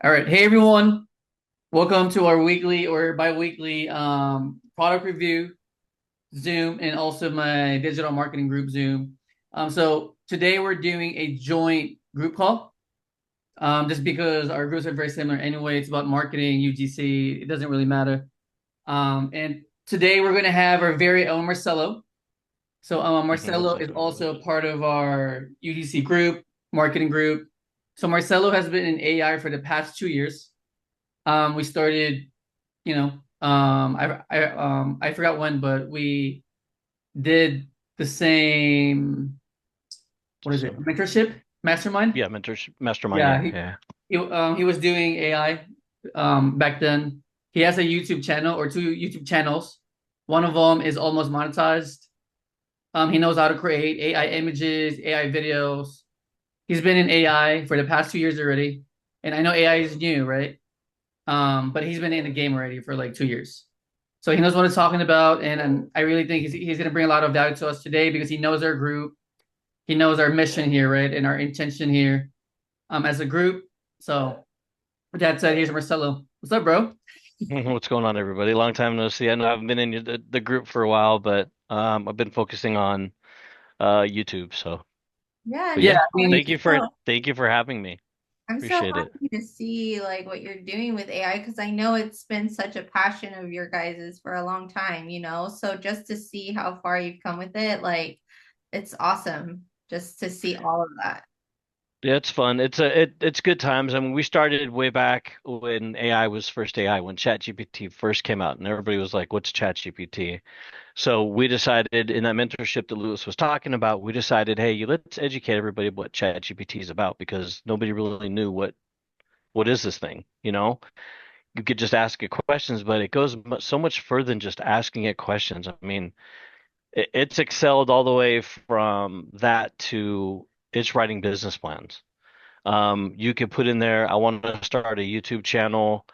All right. Hey everyone. Welcome to our weekly or bi-weekly product review Zoom and also my digital marketing group Zoom. So today we're doing a joint group call. Just because our groups are very similar anyway. It's about marketing, UGC. It doesn't really matter. And today we're going to have our very own Marcello. So What's Marcello up, is everybody? also part of our UGC group, marketing group. So Marcello has been in AI for the past 2 years. We started, I forgot when, but we did the same, what is it? So, Mentorship, mastermind. yeah, mentorship, mastermind. Yeah, Yeah, he yeah. he was doing AI back then. He has a YouTube channel or two YouTube channels. One of them is almost monetized. He knows how to create AI images, AI videos. He's been in AI for the past 2 years already, and I know AI is new, right? But he's been in the game already for like 2 years. So he knows what he's talking about, and I really think he's going to bring a lot of value to us today because he knows our group, he knows our mission here, right, and our intention here, as a group. So with that said, here's Marcelo. What's up, bro? What's going on, everybody? Long time no see. I know I haven't been in the group for a while, but I've been focusing on YouTube. Yeah, But Yeah, yeah, I mean, thank you for having me. I'm so Appreciate it. happy to see like what you're doing with AI because I know it's been such a passion of your guys's for a long time, you know. So just to see how far you've come with it, like it's awesome just to see all of that. Yeah, it's fun. It's good times. I mean, we started way back when AI was first AI, when ChatGPT first came out, and everybody was like, "What's ChatGPT?" So we decided in that mentorship that Lewis was talking about, we decided, hey, let's educate everybody what ChatGPT is about because nobody really knew what is this thing, you know? You could just ask it questions, but it goes so much further than just asking it questions. I mean, it's excelled all the way from that to it's writing business plans. You could put in there, I want to start a YouTube channel,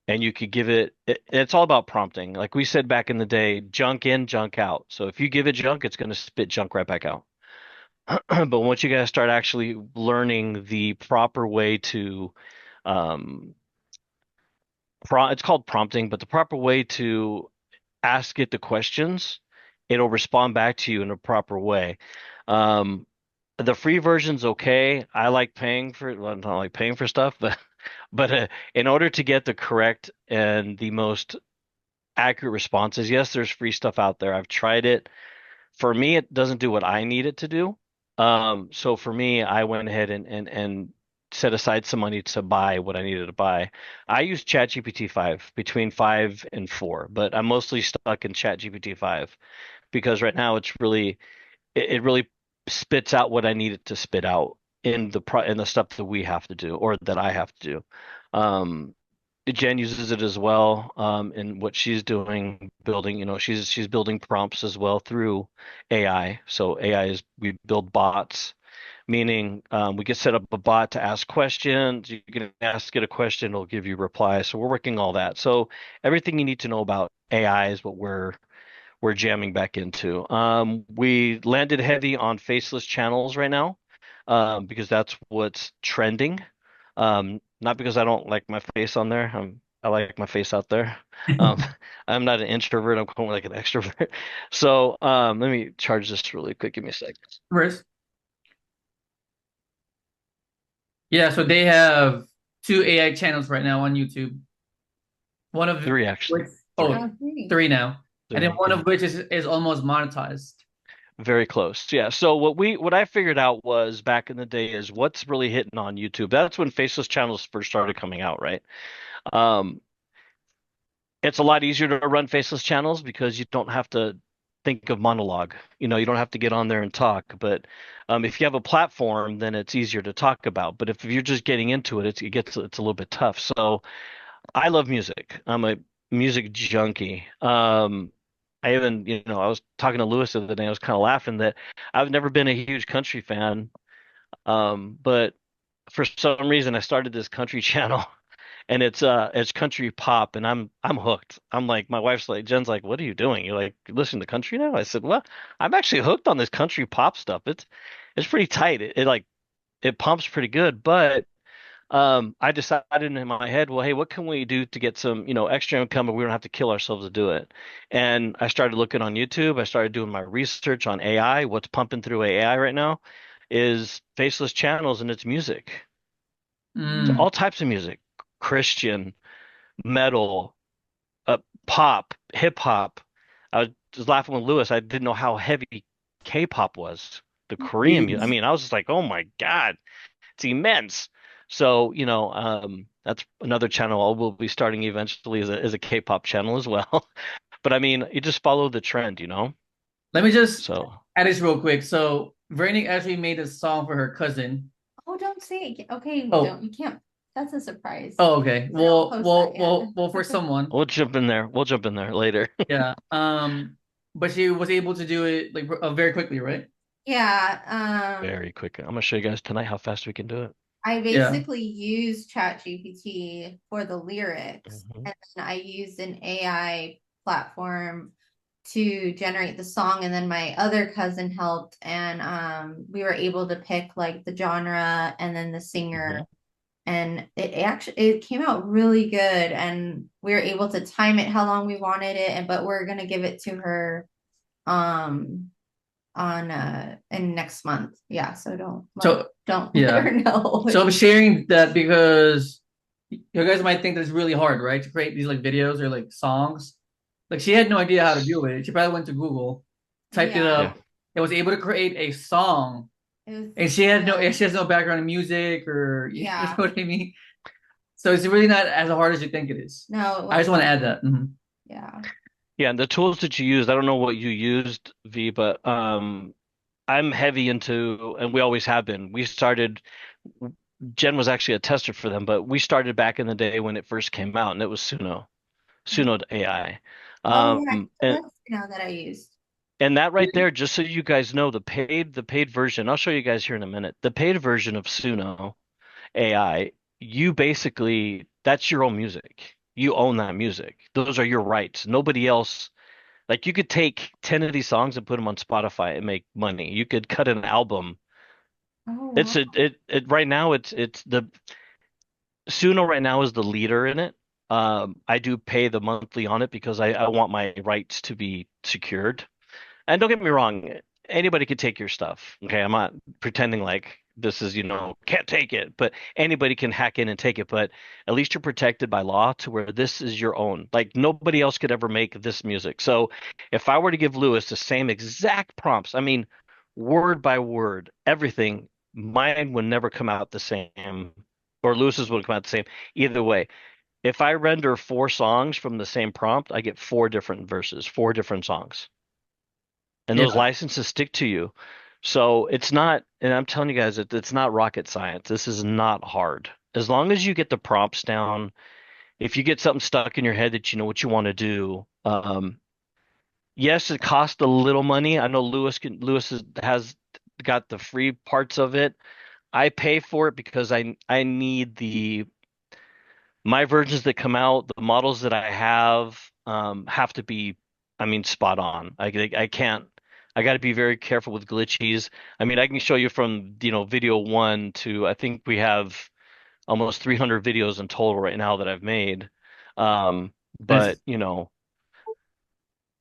and you could give it's all about prompting. Like we said back in the day, junk in, junk out. So if you give it junk, it's going to spit junk right back out. But once you guys start actually learning the proper way to, um, it's called prompting, but the proper way to ask it the questions, it'll respond back to you in a proper way. Um, the free version's okay. I like paying for, well, I don't like paying for stuff, but in order to get the correct and the most accurate responses, yes, there's free stuff out there. I've tried it. For me, it doesn't do what I need it to do. So for me, I went ahead and set aside some money to buy what I needed to buy. I use ChatGPT 5 between 5 and 4, but I'm mostly stuck in ChatGPT 5 because right now it really spits out what I need it to spit out in the stuff that we have to do or that I have to do. Um, Jen uses it as well in what she's doing, building, she's building prompts as well through AI. So AI is we build bots, meaning we can set up a bot to ask questions. You can ask it a question, it'll give you replies. So we're working all that. So everything you need to know about AI is what we're jamming back into. We landed heavy on faceless channels right now, because that's what's trending. Not because I don't like my face on there. I like my face out there. Um, I'm not an introvert. I'm more like an extrovert. So, let me charge this really quick. Give me a second. Chris. Yeah, so they have two AI channels right now on YouTube. One of Three, which, actually. Three. oh, Okay. three now, and then Three. one Yeah. of which is almost monetized. Very close. Yeah. So what I figured out was back in the day is what's really hitting on YouTube. That's when faceless channels first started coming out, right? Um, It's a lot easier to run faceless channels because you don't have to think of monologue. You don't have to get on there and talk. But if you have a platform, then it's easier to talk about. But if you're just getting into it, it's a little bit tough. So I love music. I'm a music junkie. I even, I was talking to Lewis the other day. I was kind of laughing that I've never been a huge country fan. But for some reason, I started this country channel and it's country pop and I'm hooked. I'm like my wife's like Jen's like, what are you doing? You're like, you listen to country now? I said, well, I'm actually hooked on this country pop stuff. It's pretty tight. It like it pumps pretty good, but I decided in my head, well, hey, what can we do to get some, extra income, but we don't have to kill ourselves to do it? And I started looking on YouTube. I started doing my research on AI. What's pumping through AI right now is faceless channels and it's music. So Mm. all types of music, Christian, metal, uh, pop, hip hop. I was just laughing with Lewis. I didn't know how heavy K-pop was. The Korean music. I Jeez. mean, I was just like, oh my God, it's immense. So, that's another channel I will be starting eventually as a K-pop channel as well. But I mean, you just follow the trend. Let me just So, add this real quick. So Veronique actually made a song for her cousin. Oh, don't say it. Okay, Oh, don't you can't. That's a surprise. oh, okay. I don't Well, post that well, yet. well, well, for someone, we'll jump in there. We'll jump in there later. yeah. But she was able to do it like very quickly, right? Yeah, Very quick. I'm gonna show you guys tonight how fast we can do it. I Yeah. basically use ChatGPT for the lyrics, Hmm. and then I used an AI platform to generate the song, and then my other cousin helped, and we were able to pick like the genre and then the singer, Hmm. and it came out really good, and we were able to time it how long we wanted it, and but we're gonna give it to her um on in next month. Yeah, so So, don't let yeah. her know. So I'm sharing that because you guys might think that it's really hard, right, to create these like videos or like songs. Like she had no idea how to do it. She probably went to Google, typed it Yeah, Yeah. up, and was able to create a song. it was And she has no background in music or you know yeah. what I mean. So it's really not as hard as you think it is. No, it I just wasn't. want to add that. Mhm. Yeah. Yeah, and the tools that you used, I don't know what you used, V, but I'm heavy into, and we always have been. We started, Jen was actually a tester for them, but we started back in the day when it first came out, and it was Suno AI. Oh yeah, Um, and that's now that I used. and that right there, just so you guys know, the paid version, I'll show you guys here in a minute. The paid version of Suno AI, you basically, that's your own music. You own that music. Those are your rights. Nobody else. Like you could take 10 of these songs and put them on Spotify and make money. You could cut an album. Oh It's wow. it right now it's the Suno right now is the leader in it. I do pay the monthly on it because I want my rights to be secured. And don't get me wrong, anybody could take your stuff. Okay, I'm not pretending like this is, can't take it, but anybody can hack in and take it. But at least you're protected by law to where this is your own. Like nobody else could ever make this music. So if I were to give Lewis the same exact prompts, I mean, word by word, everything, mine would never come out the same, or Lewis's would come out the same. Either way, if I render four songs from the same prompt, I get four different verses, four different songs, and those Yeah. licenses stick to you. So it's not, and I'm telling you guys, it's not rocket science. This is not hard. As long as you get the prompts down, if you get something stuck in your head that you know what you want to do, yes, it costs a little money. I know Lewis has got the free parts of it. I pay for it because I need my versions that come out, the models that I have to be, I mean, spot on. I can't. I got to be very careful with glitches. I mean, I can show you from, video one to I think we have almost 300 videos in total right now that I've made. But Nice.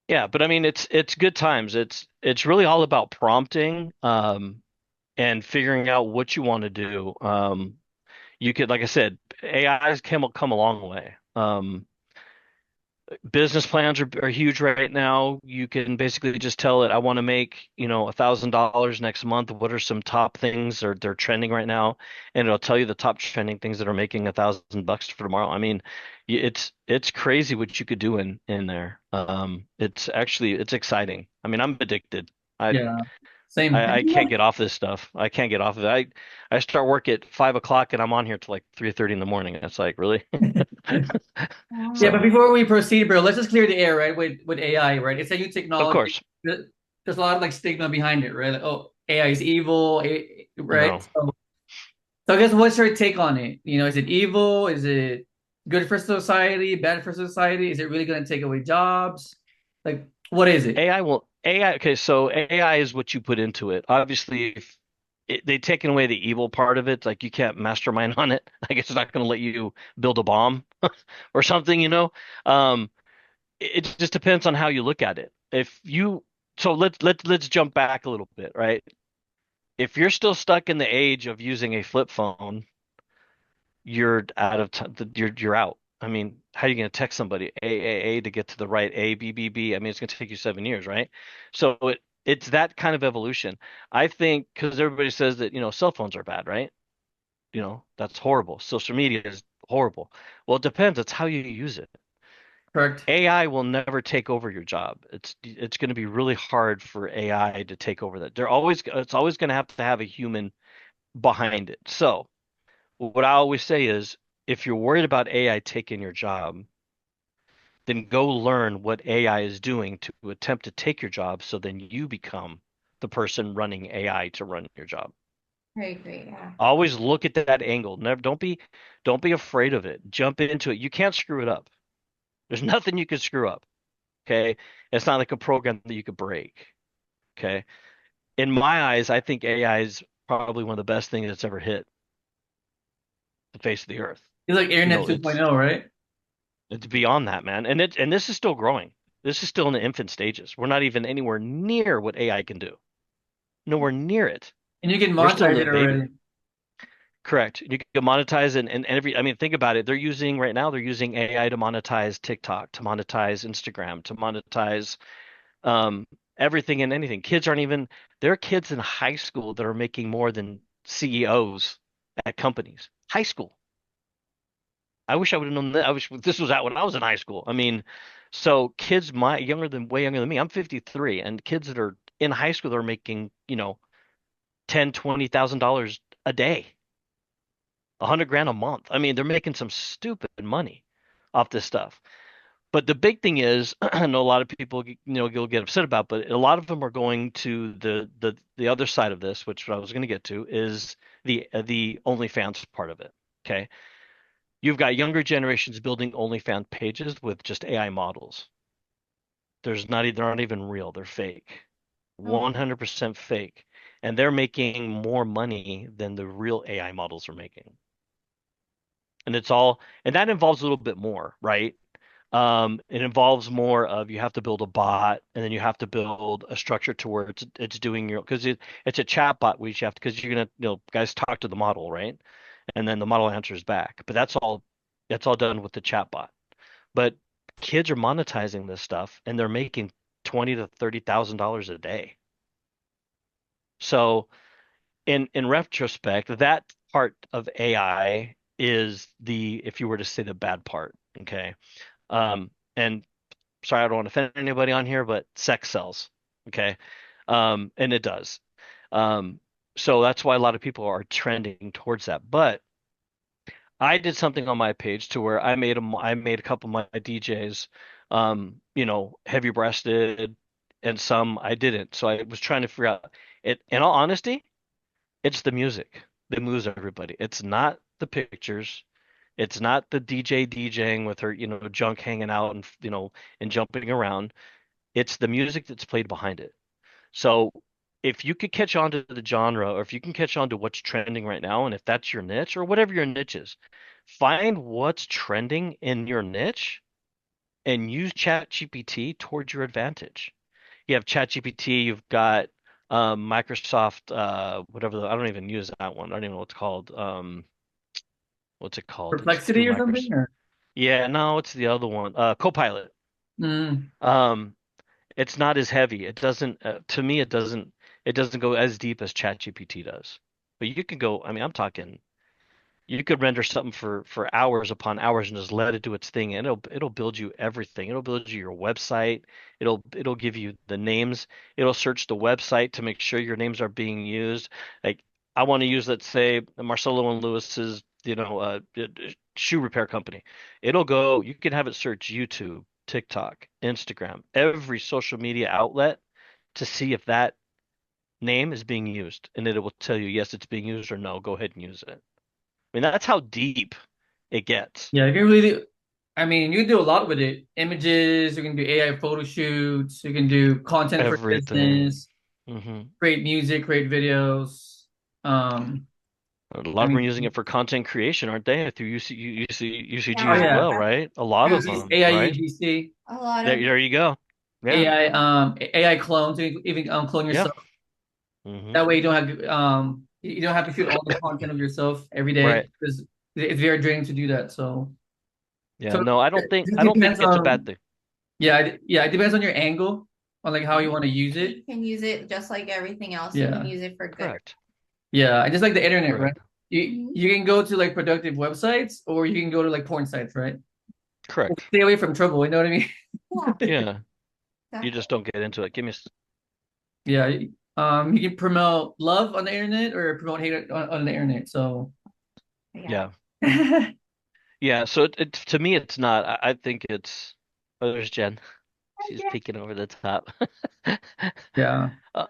yeah, but I mean, it's good times. It's really all about prompting, and figuring out what you want to do. You could, like I said, AI has come a long way. Business plans are huge right now. You can basically just tell it, I want to make, $1,000 next month. What are some top things or they're trending right now? And it'll tell you the top trending things that are making $1,000 for tomorrow. I mean, it's crazy what you could do in there. It's exciting. I mean, I'm addicted. I Yeah. Same. I, I can't get off this stuff. I can't get off of it. I start work at 5 o'clock and I'm on here till like 3:30 in the morning. It's like, really? Yeah, but Wow. So, before we proceed, bro, let's just clear the air, right? With AI, right? It's a new of technology. course, There's a lot of like stigma behind it, right? Like, oh, AI is evil, right? no. So I guess what's your take on it? You know, is it evil? Is it good for society? Bad for society? Is it really going to take away jobs? Like, what is it? AI. Okay, so AI is what you put into it. Obviously, they've taken away the evil part of it. Like you can't mastermind on it. Like it's not going to let you build a bomb or something, you know? Um, it just depends on how you look at it. If you, so let's jump back a little bit, right? If you're still stuck in the age of using a flip phone, you're out of time. You're out. I mean, how are you going to text somebody A to get to the right A B B B? I mean, it's going to take you 7 years, right? So it's that kind of evolution. I think because everybody says that, cell phones are bad, right? That's horrible. Social media is horrible. Well, it depends. It's how you use it. Correct. AI will never take over your job. It's going to be really hard for AI to take over that. It's always going to have a human behind it. So what I always say is, if you're worried about AI taking your job, then go learn what AI is doing to attempt to take your job, so then you become the person running AI to run your job. I agree. Yeah. Always look at that angle. Never, don't be afraid of it. Jump into it. You can't screw it up. There's nothing you can screw up. Okay. It's not like a program that you could break. Okay. In my eyes, I think AI is probably one of the best things that's ever hit the face of the earth. He's like You Internet know, it's 2.0, right? it's beyond that, man. And this is still growing. This is still in the infant stages. We're not even anywhere near what AI can do. Nowhere near it. And you can We're still in monetize the it baby. already. Correct. You can monetize and every, I mean, think about it. They're using AI to monetize TikTok, to monetize Instagram, to monetize um, everything and anything. There are kids in high school that are making more than CEOs at companies. High school. I wish I would have known that. I wish this was out when I was in high school. I mean, so kids way younger than me. I'm 53, and kids that are in high school are making, 10, $20,000 a day, 100 grand a month. I mean, they're making some stupid money off this stuff. But the big thing is, I know a lot of people, you'll get upset about, but a lot of them are going to the other side of this, which I was going to get to, is the OnlyFans part of it. Okay, you've got younger generations building OnlyFans pages with just AI models. They're not even real. They're fake, Oh, 100% fake, and they're making more money than the real AI models are making. And that involves a little bit more, right? It involves more of you have to build a bot, and then you have to build a structure to where it's doing because it's a chat bot, which you have to, because you're gonna, guys talk to the model, right? And then the model answers back. But that's all done with the chat bot. But kids are monetizing this stuff, and they're making 20 to $30,000 a day. So in retrospect, that part of AI is if you were to say, the bad part. Okay. And sorry, I don't want to offend anybody on here, but sex sells. Okay. And it does. Um, so that's why a lot of people are trending towards that. But I did something on my page to where I made a couple of my DJs, heavy breasted, and some I didn't. So I was trying to figure out it. In all honesty, it's the music that moves everybody. It's not the pictures. It's not the DJ DJing with her, junk hanging out and, and jumping around. It's the music that's played behind it. So if you could catch on to the genre, or if you can catch on to what's trending right now, and if that's your niche or whatever your niche is, find what's trending in your niche and use ChatGPT towards your advantage. You have ChatGPT, you've got Microsoft, whatever I don't even use that one. I don't even know what it's called. What's it called? It's through Perplexity or something? Microsoft. Or Yeah, no, it's the other one. Copilot. mm. Um, it's not as heavy. To me, it doesn't go as deep as ChatGPT does. But you can go, I mean, I'm talking, you could render something for hours upon hours and just let it do its thing, and it'll build you everything. It'll build you your website. It'll give you the names. It'll search the website to make sure your names are being used. Like I want to use, let's say, Marcello and Lewis's, shoe repair company. You can have it search YouTube, TikTok, Instagram, every social media outlet to see if that name is being used, and it will tell you, yes, it's being used, or no, go ahead and use it. I mean, that's how deep it gets. Yeah, you can really do, I mean, you can do a lot with it. Images, you can do AI photo shoots, you can do content for Everything. business, Hmm. create music, create videos. Um, A I lot of them are mean, using it for content creation, aren't they? Through UCG oh as Yeah, yeah, well, right? A lot of them, AI right? UGC, a lot There, of there you go. Yeah. AI clones, so you can even clone Yeah. yourself. Hmm. That way you don't have to shoot all the content of yourself every Right. day because it's very draining to do that. So Yeah. No, I don't it think just I don't think depends it's a bad on thing. yeah, it depends on your angle on like how you want to use you it. can use it just like everything else. You can Yeah. use it for good. Correct. Yeah, I just like the internet, right? Correct. You can go to like productive websites or you can go to like porn sites, right? Correct. Stay away from trouble, you know what I Yeah, mean? Yeah. You exactly. just don't get into it. Give me. Yeah. You can promote love on the internet or promote hate on the internet. So Yeah. Yeah. Yeah. So to me, it's not. I think it's. Oh, there's Jen. She's peeking over the top. yeah. Uh,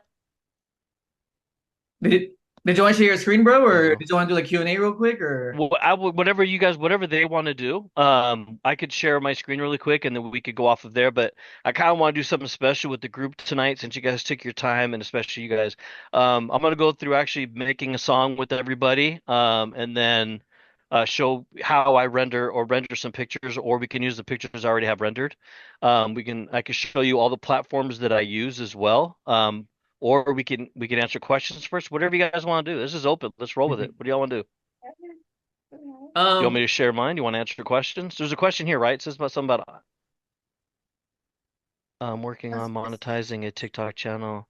Did did you want to share your screen, bro, or uh, did you want to do like Q&A real quick or Well, I would, whatever you guys, whatever they want to do. I could share my screen really quick and then we could go off of there. But I kind of want to do something special with the group tonight since you guys took your time and especially you guys. I'm gonna go through actually making a song with everybody, and then show how I render or render some pictures, or we can use the pictures I already have rendered. I can show you all the platforms that I use as well. Or we can answer questions first. Whatever you guys want to do. This is open. Let's roll with it. What do y'all want to do? You want me um to share mine? You want to answer the questions? There's a question here, right? It says about something about working on monetizing a TikTok channel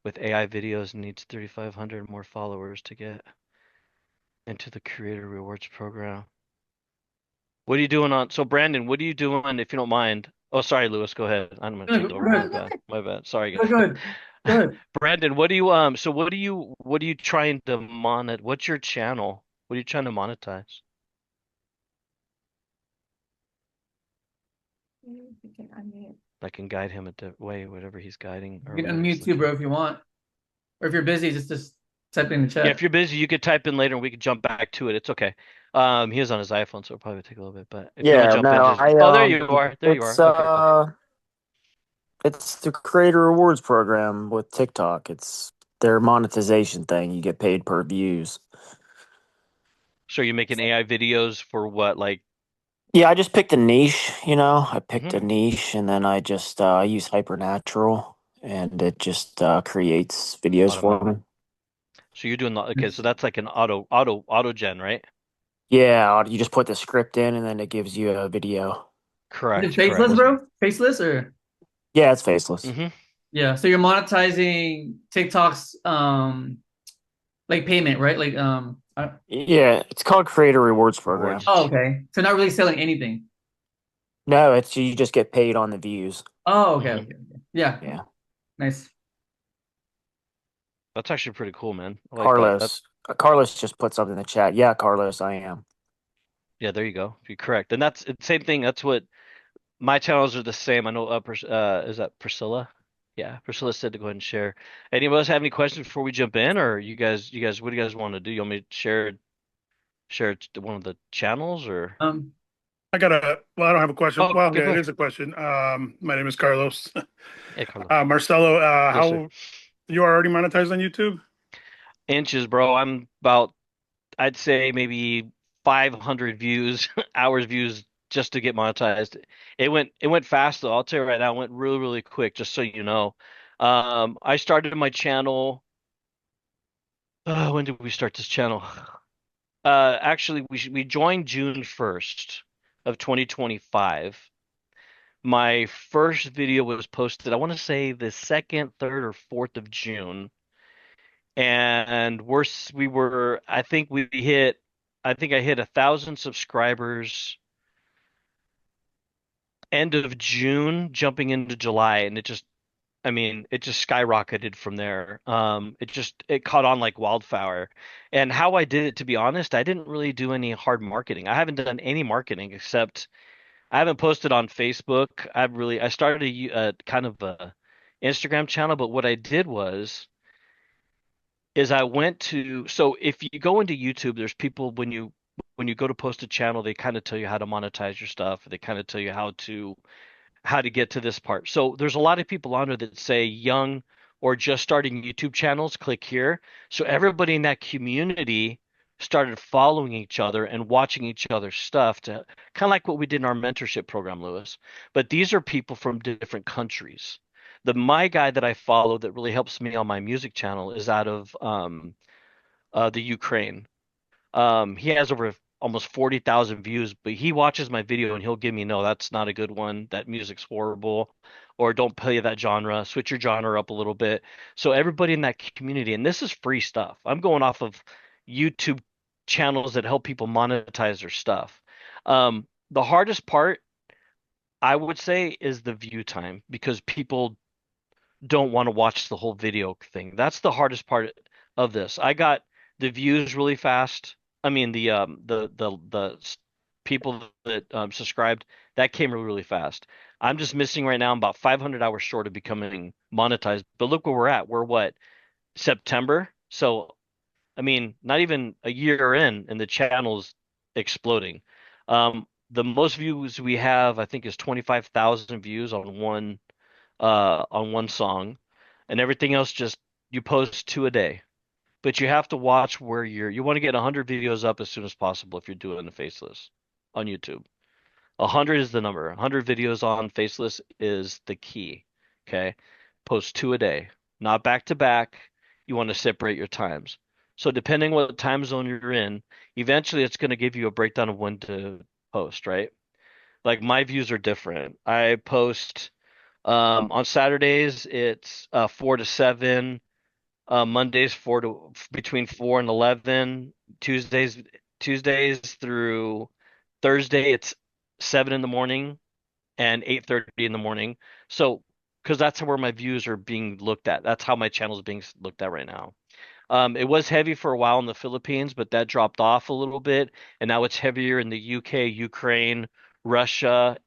with AI videos needs 3,500 more followers to get into the creator rewards program. What are you doing on? So Brandon, what are you doing if you don't mind? Oh, sorry, Lewis, go ahead. I'm gonna go take over. My ahead. bad. My bad. Sorry, Go guys. ahead. Go ahead. Brandon, so what are you trying to what's your channel? What are you trying to monetize? You can unmute. I can guide him at the way, whatever he's guiding or You can whatever he's unmute too, looking. bro, if you want. Or if you're busy, just type in the Yeah, if chat. you're busy, you could type in later and we could jump back to it. It's okay. He is on his iPhone, so it'll probably take a little bit. But if you want Yeah, to jump in, no, just oh, there you are. There you it's are. Okay, cool. it's the creator rewards program with TikTok. It's their monetization thing. You get paid per views. So you're making AI videos for what? Like, Yeah, I just picked a niche, I picked hmm a niche and then I just use Hypernatural and it just creates videos for automatic. me. So you're doing okay. So that's like an auto gen, right? Yeah, you just put the script in and then it gives you a video. Is it Correct. faceless, Correct. bro? Faceless or Yeah, it's faceless. hmm yeah, so you're monetizing TikTok's like payment, right? Like Yeah, it's called creator rewards program. Rewards. oh, okay. So not really selling anything. No, it's you just get paid on the views. Oh, okay, hmm okay, okay. Yeah, Yeah. nice. That's actually pretty cool, man. I like that. That Carlos just put something in the chat. Yeah, Carlos, I am. yeah, there you go. You're correct. And that's it's same thing. That's what my channels are the same. I know is that Priscilla? Yeah, Priscilla said to go ahead and share. Any of us have any questions before we jump in, or what do you guys want to do? You want me to one of the channels or? Um, well, I don't have a question. Oh, Well, okay, yeah, go it ahead. is a question. My name is Carlos. Hey, Carlos. Marcello, Yes, sir. how you are already monetized on YouTube? Inches, bro. I'm about, I'd say maybe 500 views, hours views just to get monetized. It went fast though. I'll tell you right now, it went really, really quick, just so you know. I started my channel. When did we start this channel? Actually, we joined June 1st of 2025. My first video was posted, I want to say the 2nd, 3rd, or 4th of June. And we were, I think I hit 1,000 subscribers end of June, jumping into July, and it just skyrocketed from there. It caught on like wildfire. And how I did it, to be honest, I didn't really do any hard marketing. I haven't done any marketing except I haven't posted on Facebook. I started a kind of a Instagram channel, but what I did is I went to so if you go into YouTube, there's people when you go to post a channel, they kind of tell you how to monetize your stuff. They kind of tell you how to get to this part. So there's a lot of people on there that say young or just starting YouTube channels, click here. So everybody in that community started following each other and watching each other's stuff to kind of like what we did in our mentorship program, Lewis. But these are people from different countries. My guy that I follow that really helps me on my music channel is out of the Ukraine. He has over almost 40,000 views, but he watches my video and he'll give me, no, that's not a good one. That music's horrible. Or don't play that genre. Switch your genre up a little bit. So everybody in that community, and this is free stuff. I'm going off of YouTube channels that help people monetize their stuff. The hardest part, I would say, is the view time because people don't want to watch the whole video thing. That's the hardest part of this. I got the views really fast. I mean the people that subscribed, that came really, really fast. I'm just missing right now. I'm about 500 hours short of becoming monetized. But look where we're at. We're what, September? So I mean, not even a year in, and the channel's exploding. The most views we have, I think, is 25,000 views on one song, and everything else just you post two a day. But you have to watch where you want to get 100 videos up as soon as possible if you're doing a faceless on YouTube. 100 is the number. 100 videos on faceless is the key. Okay? Post two a day, not back to back. You want to separate your times. So depending what time zone you're in, eventually it's going to give you a breakdown of when to post, right? Like my views are different. I post on Saturdays, it's 4 to 7. Mondays between 4 and 11. Tuesdays through Thursday, it's 7 in the morning and 8:30 in the morning. So, because that's where my views are being looked at. That's how my channel is being looked at right now. It was heavy for a while in the Philippines, but that dropped off a little bit, and now it's heavier in the UK, Ukraine, Russia,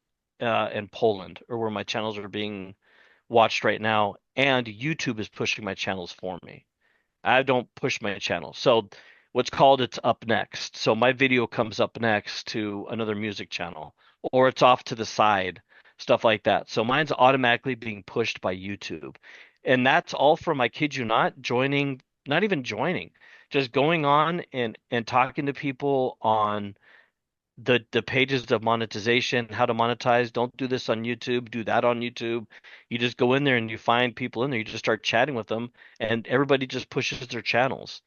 and Poland, are where my channels are being watched right now. And YouTube is pushing my channels for me. I don't push my channel. So what's called it's up next. So my video comes up next to another music channel, or it's off to the side, stuff like that. So mine's automatically being pushed by YouTube. And that's all from, I kid you not, joining, not even joining, just going on and talking to people on the pages of monetization, how to monetize. Don't do this on YouTube, do that on YouTube. You just go in there and you find people in there, you just start chatting with them, and everybody just pushes their channels.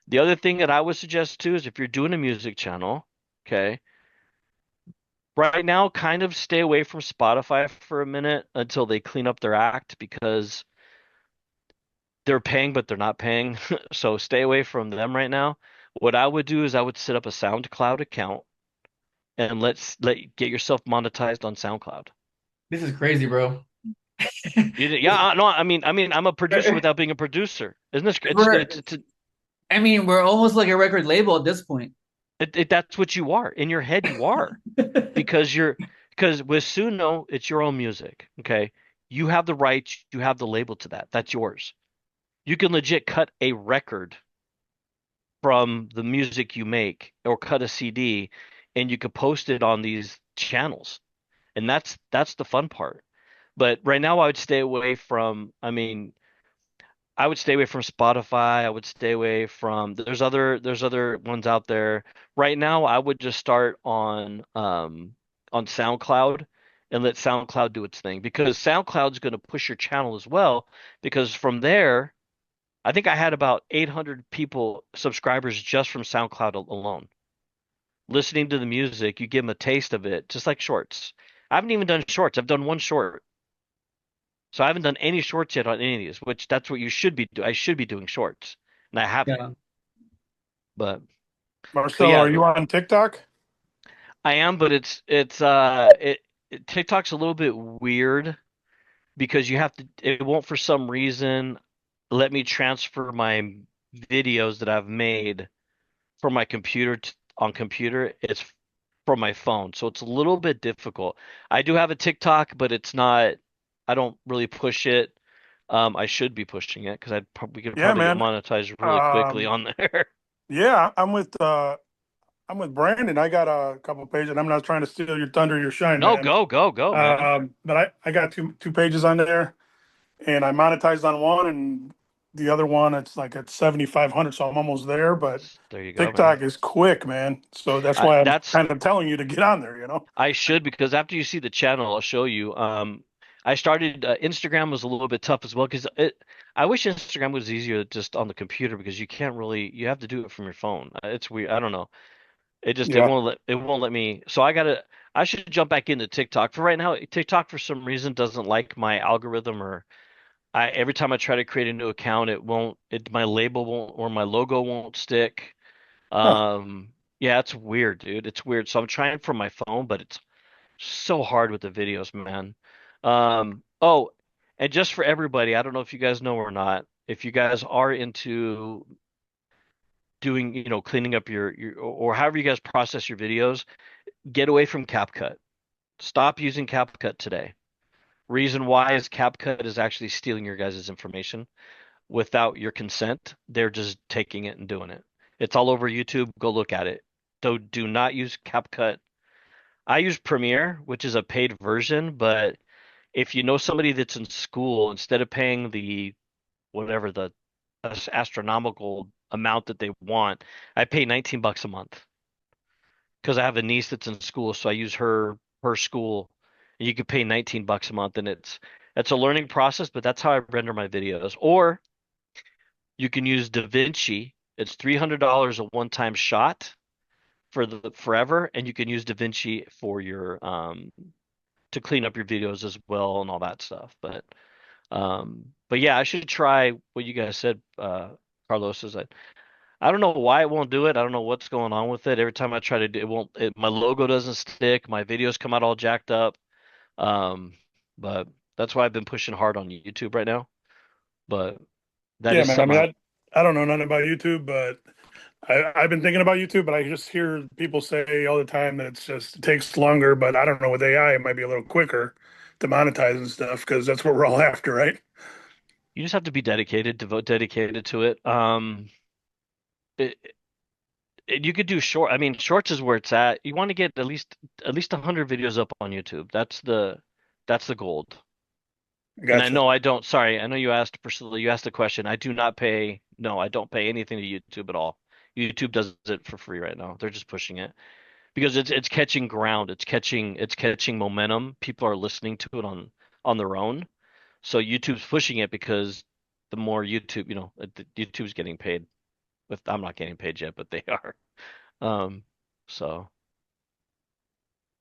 The other thing that I would suggest too is if you're doing a music channel, okay, right now kind of stay away from Spotify for a minute until they clean up their act because they're paying but they're not paying. So stay away from them right now. What I would do is I would set up a SoundCloud account and get yourself monetized on SoundCloud. This is crazy, bro. Yeah, no, I mean, I'm a producer without being a producer. Isn't this? I mean, we're almost like a record label at this point. That's what you are. In your head, you are because with Suno, it's your own music. Okay, you have the rights, you have the label to that. That's yours. You can legit cut a record from the music you make, or cut a CD, and you could post it on these channels, and that's the fun part. But right now, I would stay away from. I mean, I would stay away from Spotify. I would stay away from. There's other ones out there. Right now, I would just start on SoundCloud and let SoundCloud do its thing because SoundCloud's going to push your channel as well. Because from there, I think I had about 800 people subscribers just from SoundCloud alone. Listening to the music, you give them a taste of it, just like shorts. I haven't even done shorts. I've done one short. So I haven't done any shorts yet on any of these, which that's what you should be doing. I should be doing shorts, and I haven't. Yeah. But Marcello, yeah, are you on TikTok? I am. But TikTok's a little bit weird because you have to. It won't for some reason let me transfer my videos that I've made from my computer on computer. It's from my phone, so it's a little bit difficult. I do have a TikTok, but it's not. I don't really push it. I should be pushing it because we could Yeah, probably get man. monetized really quickly on there. Yeah, I'm with Brandon. I got a couple of pages, and I'm not trying to steal your thunder, your shine, No, man. go, go, go, man. But I got two pages on there. and I monetized on one, and the other one it's like at 7,500, so I'm almost there. But There you go, man. TikTok is quick, man. So that's why I'm That's kind of telling you to get on there. You know? I should, because after you see the channel, I'll show you. I started Instagram was a little bit tough as well because it. I wish Instagram was easier just on the computer because you can't really you have to do it from your phone. It's weird. I don't know. It Yeah. won't let me. So I should jump back into TikTok. For right now, TikTok for some reason doesn't like my algorithm, or I every time I try to create a new account, it won't it my label won't or my logo won't stick. Huh. Yeah, it's weird, dude. It's weird. So I'm trying from my phone, but it's so hard with the videos, man. Oh, and just for everybody, I don't know if you guys know or not, if you guys are into doing, cleaning up your or however you guys process your videos, get away from CapCut. Stop using CapCut today. Reason why is CapCut is actually stealing your guys' information without your consent. They're just taking it and doing it. It's all over YouTube. Go look at it. Do not use CapCut. I use Premiere, which is a paid version, but if you know somebody that's in school, instead of paying the whatever the astronomical amount that they want, I pay 19 bucks a month because I have a niece that's in school, so I use her school. And you could pay 19 bucks a month, and it's a learning process, but that's how I render my videos. Or you can use DaVinci. It's $300 a one-time shot for the forever, and you can use DaVinci for your to clean up your videos as well and all that stuff. But yeah, I should try what you guys said, Carlos. Is that I don't know why it won't do it. I don't know what's going on with it. Every time I try to do it, won't. My logo doesn't stick. My videos come out all jacked up. Um, but that's why I've been pushing hard on YouTube right now. But that Yeah, is man. I mean, somehow I don't know nothing about YouTube, but I've been thinking about YouTube, but I just hear people say all the time that it takes longer. But I don't know, with AI, it might be a little quicker to monetize and stuff because that's what we're all after, right? you just have to be dedicated, devote dedicated to it. It, you could do short. I mean, shorts is where it's at. You want to get at least 100 videos up on YouTube. That's the gold. And I Gotcha. know I don't. Sorry, I know you asked Priscilla. You asked the question. I do not pay. No, I don't pay anything to YouTube at all. YouTube does it for free right now. They're just pushing it because it's catching ground. It's catching momentum. People are listening to it on their own. So YouTube's pushing it because the more YouTube, YouTube's getting paid. With I'm not getting paid yet, but they are. Um, so,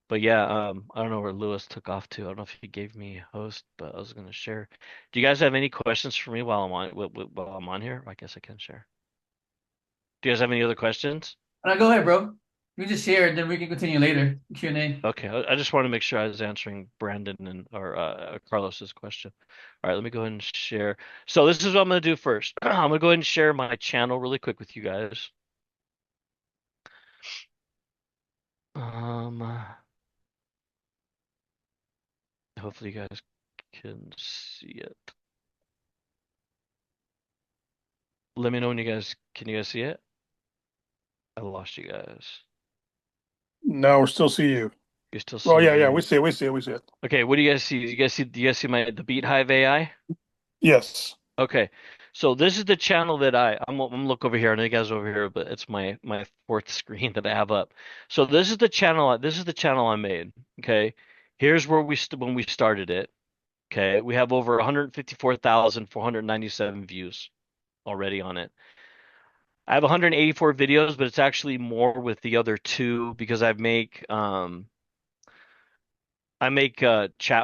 but yeah, I don't know where Lewis took off to. I don't know if he gave me a host, but I was gonna share. Do you guys have any questions for me while I'm on here? I guess I can share. Do you guys have any other questions? Go ahead, bro. You just share it, then we can continue later. Q&A. Okay, I just want to make sure I was answering Brandon and or Carlos's question. All right, let me go ahead and share. So this is what I'm gonna do first. I'm gonna go ahead and share my channel really quick with you guys. Um, hopefully you guys can see it. Let me know when can you guys see it? I lost you guys. No, we're still see you. You still Well, see yeah, yeah, we me? see it, we see it, we see it. Okay, what do you guys see? Do you guys see the Beat Hive AI? Yes. Okay. So this is the channel that I'm look over here. I know you guys are over here, but it's my fourth screen that I have up. So this is the channel I made. Okay. Here's where when we started it. Okay. We have over 154,497 views already on it. I have 184 videos, but it's actually more with the other two because I make chat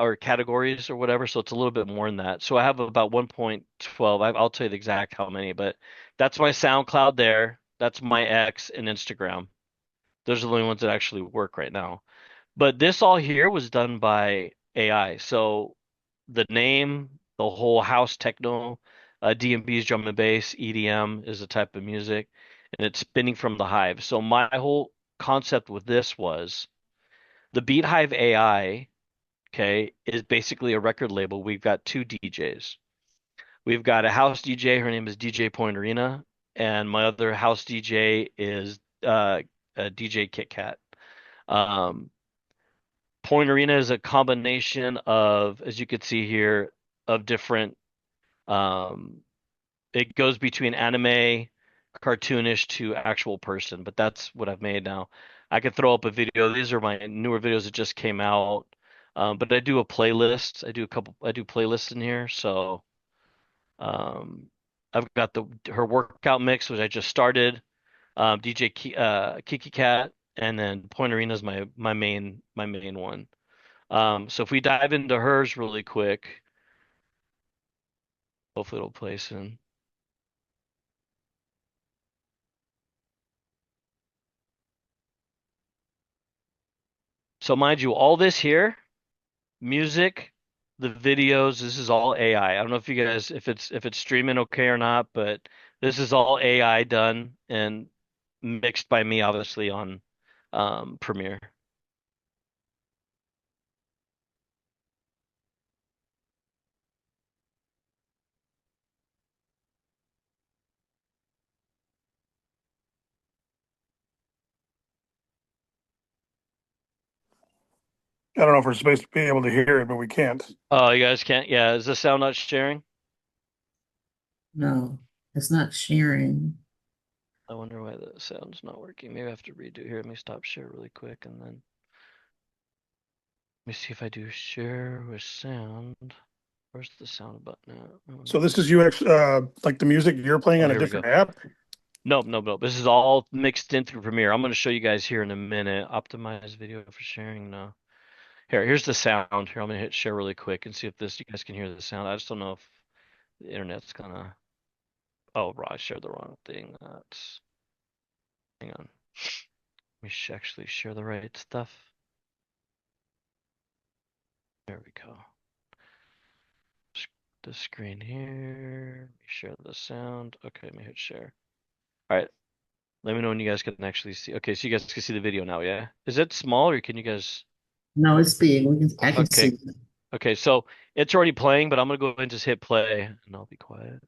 or categories or whatever, so it's a little bit more than that. So I have about 1.12. I'll tell you the exact how many, but that's my SoundCloud there. That's my X and Instagram. Those are the only ones that actually work right now. But this all here was done by AI. So the name, the whole house techno, D&B's drum and bass, EDM is a type of music, and it's spinning from the Hive. So my whole concept with this was the Beat Hive AI, okay, is basically a record label. We've got two DJs. We've got a house DJ. Her name is DJ Pointerina, and my other house DJ is DJ Kit Kat. Um, Pointerina is a combination of, as you can see here, of different Um, it goes between anime, cartoonish to actual person, but that's what I've made now. I could throw up a video. These are my newer videos that just came out. But I do a playlist. I do playlists in here. So um, I've got her workout mix, which I just started. Kiki Cat, and then Point Arena's my main one. So if we dive into hers really quick, hopefully it'll play soon. So mind you, all this here, music, the videos, this is all AI. I don't know if you guys if it's streaming okay or not, but this is all AI done and mixed by me, obviously on Premiere. I don't know if we're supposed to be able to hear it, but we can't. Oh, you guys can't? Yeah, is the sound not sharing? No, it's not sharing. I wonder why the sound's not working. Maybe I have to redo here. Let me stop share really quick and then let me see if I do share with sound. Where's the sound button at? Oh, So no. this is like the music you're playing Oh, on a here we go. different app. Nope, nope, nope. This is all mixed in through Premiere. I'm going to show you guys here in a minute. Optimize video for sharing now. Here's the sound. Here, I'm going to hit share really quick and see if you guys can hear the sound. I just don't know if the internet's gonna. Oh, right, I shared the wrong thing. Hang on. Let me actually share the right stuff. There we go. The screen here. Let me share the sound. Okay, let me hit share. All right. Let me know when you guys can actually see. Okay, so you guys can see the video now, yeah? Is it small or can you guys? No, it's big. I can see Okay. it. Okay, so it's already playing, but I'm gonna go ahead and just hit play and I'll be quiet.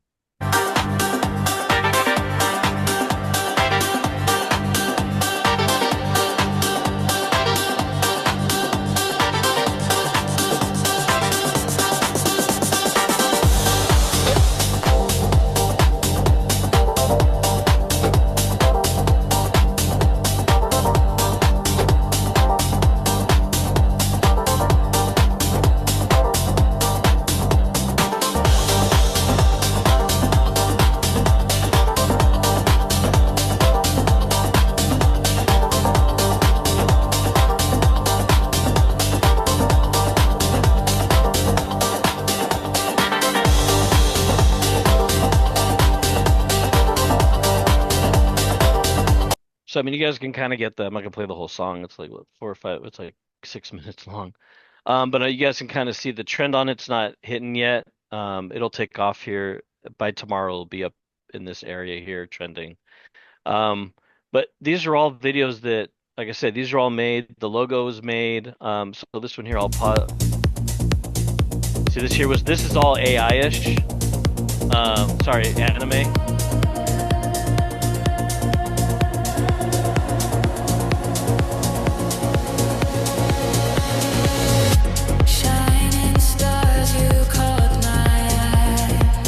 So I mean, you guys can kind of get the. I'm not gonna play the whole song. It's like what, 4 or 5. It's like 6 minutes long. But you guys can kind of see the trend on it's not hitting yet. It'll take off here by tomorrow. It'll be up in this area here trending. But these are all videos that, like I said, these are all made. The logo is made. So this one here, I'll pause. See, this is all AI-ish. Sorry, anime. Shining stars, you caught my eye.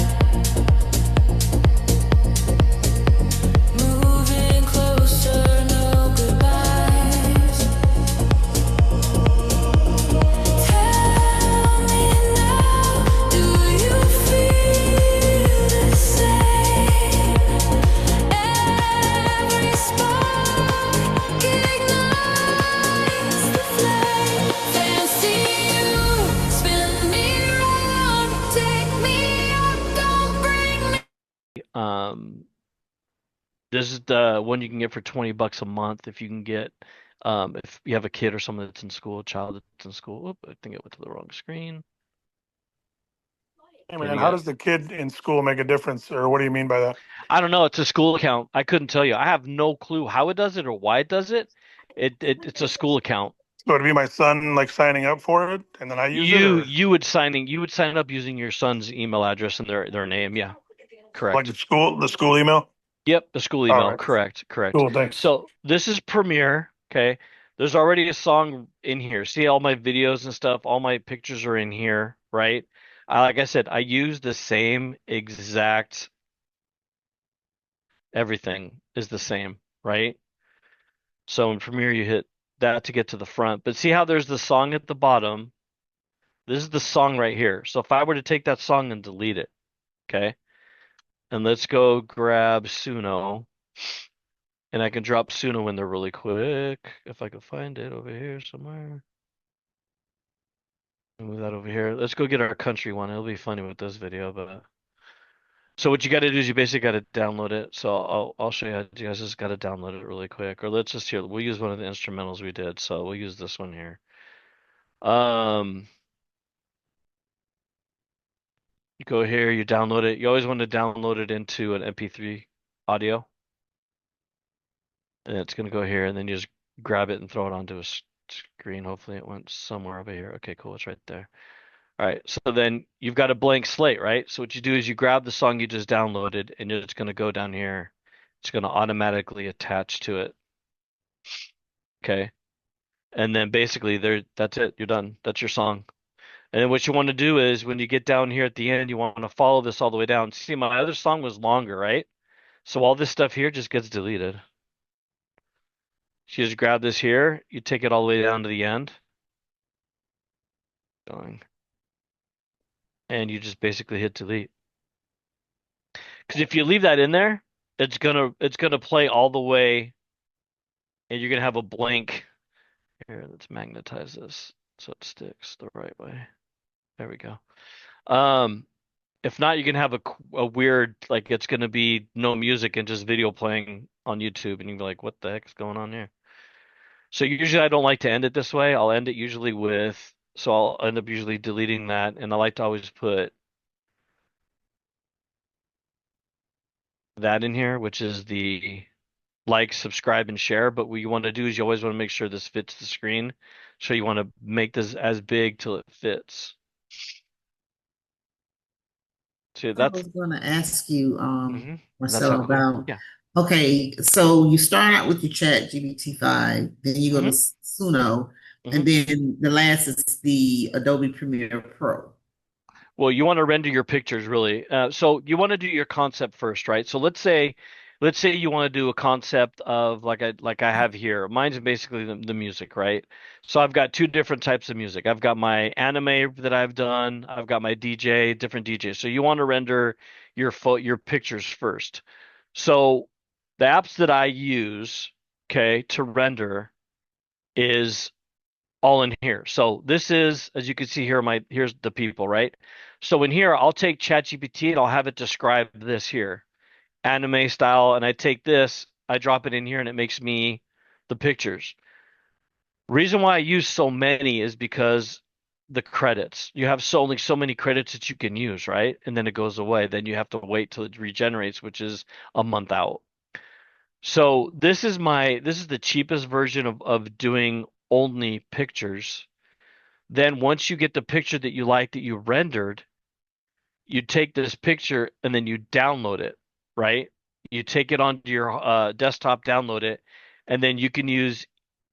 Moving closer, no goodbyes. Tell me now, do you feel the same? Every spark ignites the flame. Fancy you, spin me round, take me up, don't bring me. This is the one you can get for $20 a month if you can get if you have a kid or someone that's in school, a child that's in school. Oop, I think I went to the wrong screen. Hey Okay, man, you how got. does the kid in school make a difference, or what do you mean by that? I don't know. It's a school account. I couldn't tell you. I have no clue how it does it or why it does it. It's a school account. So it'd be my son like signing up for it, and then I use it, or You would sign up using your son's email address and their name. Yeah, like correct. the school email. Yep, the school All email. right, Correct, correct. cool, thanks. So this is Premiere. Okay. There's already a song in here. See all my videos and stuff, all my pictures are in here, right? Like I said, I use the same exact everything is the same, right? So in Premiere, you hit that to get to the front. But see how there's the song at the bottom? This is the song right here. So if I were to take that song and delete it, okay? And let's go grab Suno. And I can drop Suno in there really quick. If I can find it over here somewhere. Move that over here. Let's go get our country one. It'll be funny with this video, but so what you got to do is you basically got to download it. So I'll show you how you guys just got to download it really quick. Or let's just here. We'll use one of the instrumentals we did. So we'll use this one here. Um, you go here, you download it. You always want to download it into an MP3 audio, and it's gonna go here, and then you just grab it and throw it onto a screen. Hopefully it went somewhere over here. Okay, cool. It's right there. All right. So then you've got a blank slate, right? So what you do is you grab the song you just downloaded, and it's gonna go down here. It's gonna automatically attach to it. Okay. And then basically that's it. You're done. That's your song. And then what you want to do is when you get down here at the end, you want to follow this all the way down. See, my other song was longer, right? So all this stuff here just gets deleted. So you just grab this here, you take it all the way down to the end. Going. And you just basically hit delete. Because if you leave that in there, it's gonna play all the way and you're gonna have a blank. Here, let's magnetize this so it sticks the right way. There we go. Um, if not, you can have a weird, like it's going to be no music and just video playing on YouTube, and you can be like, what the heck is going on here? So usually I don't like to end it this way. I'll end it usually with, so I'll end up usually deleting that, and I like to always put that in here, which is the like, subscribe, and share. But what you want to do is you always want to make sure this fits the screen. So you want to make this as big till it fits. So I that's, was going to ask you, that's how, Marcelo, about, yeah. okay, so you start out with your chat GPT-5, then you go to hmm Suno, hmm and then the last is the Adobe Premiere Pro. Well, you want to render your pictures really. So you want to do your concept first, right? So let's say you want to do a concept of like I have here. Mine's basically the music, right? So I've got two different types of music. I've got my anime that I've done. I've got my DJ, different DJs. So you want to render your pictures first. So the apps that I use, okay, to render is all in here. So this is, as you can see here, here's the people, right? So in here, I'll take ChatGPT and I'll have it describe this here, anime style, and I take this, I drop it in here, and it makes me the pictures. Reason why I use so many is because the credits. You have only so many credits that you can use, right? And then it goes away. Then you have to wait till it regenerates, which is a month out. So this is the cheapest version of doing only pictures. Then once you get the picture that you like that you rendered, you take this picture and then you download it, right? You take it onto your desktop, download it, and then you can use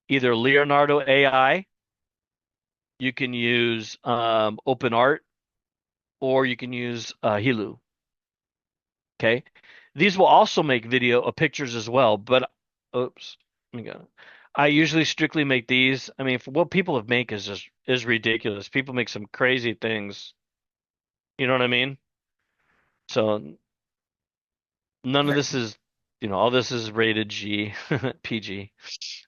either Leonardo AI, you can use OpenArt, or you can use Helu. Okay, these will also make video pictures as well, but oops, let me go. I usually strictly make these. I mean, for what people have make is just is ridiculous. People make some crazy things. You know what I mean? So none of this is, all this is rated G, PG.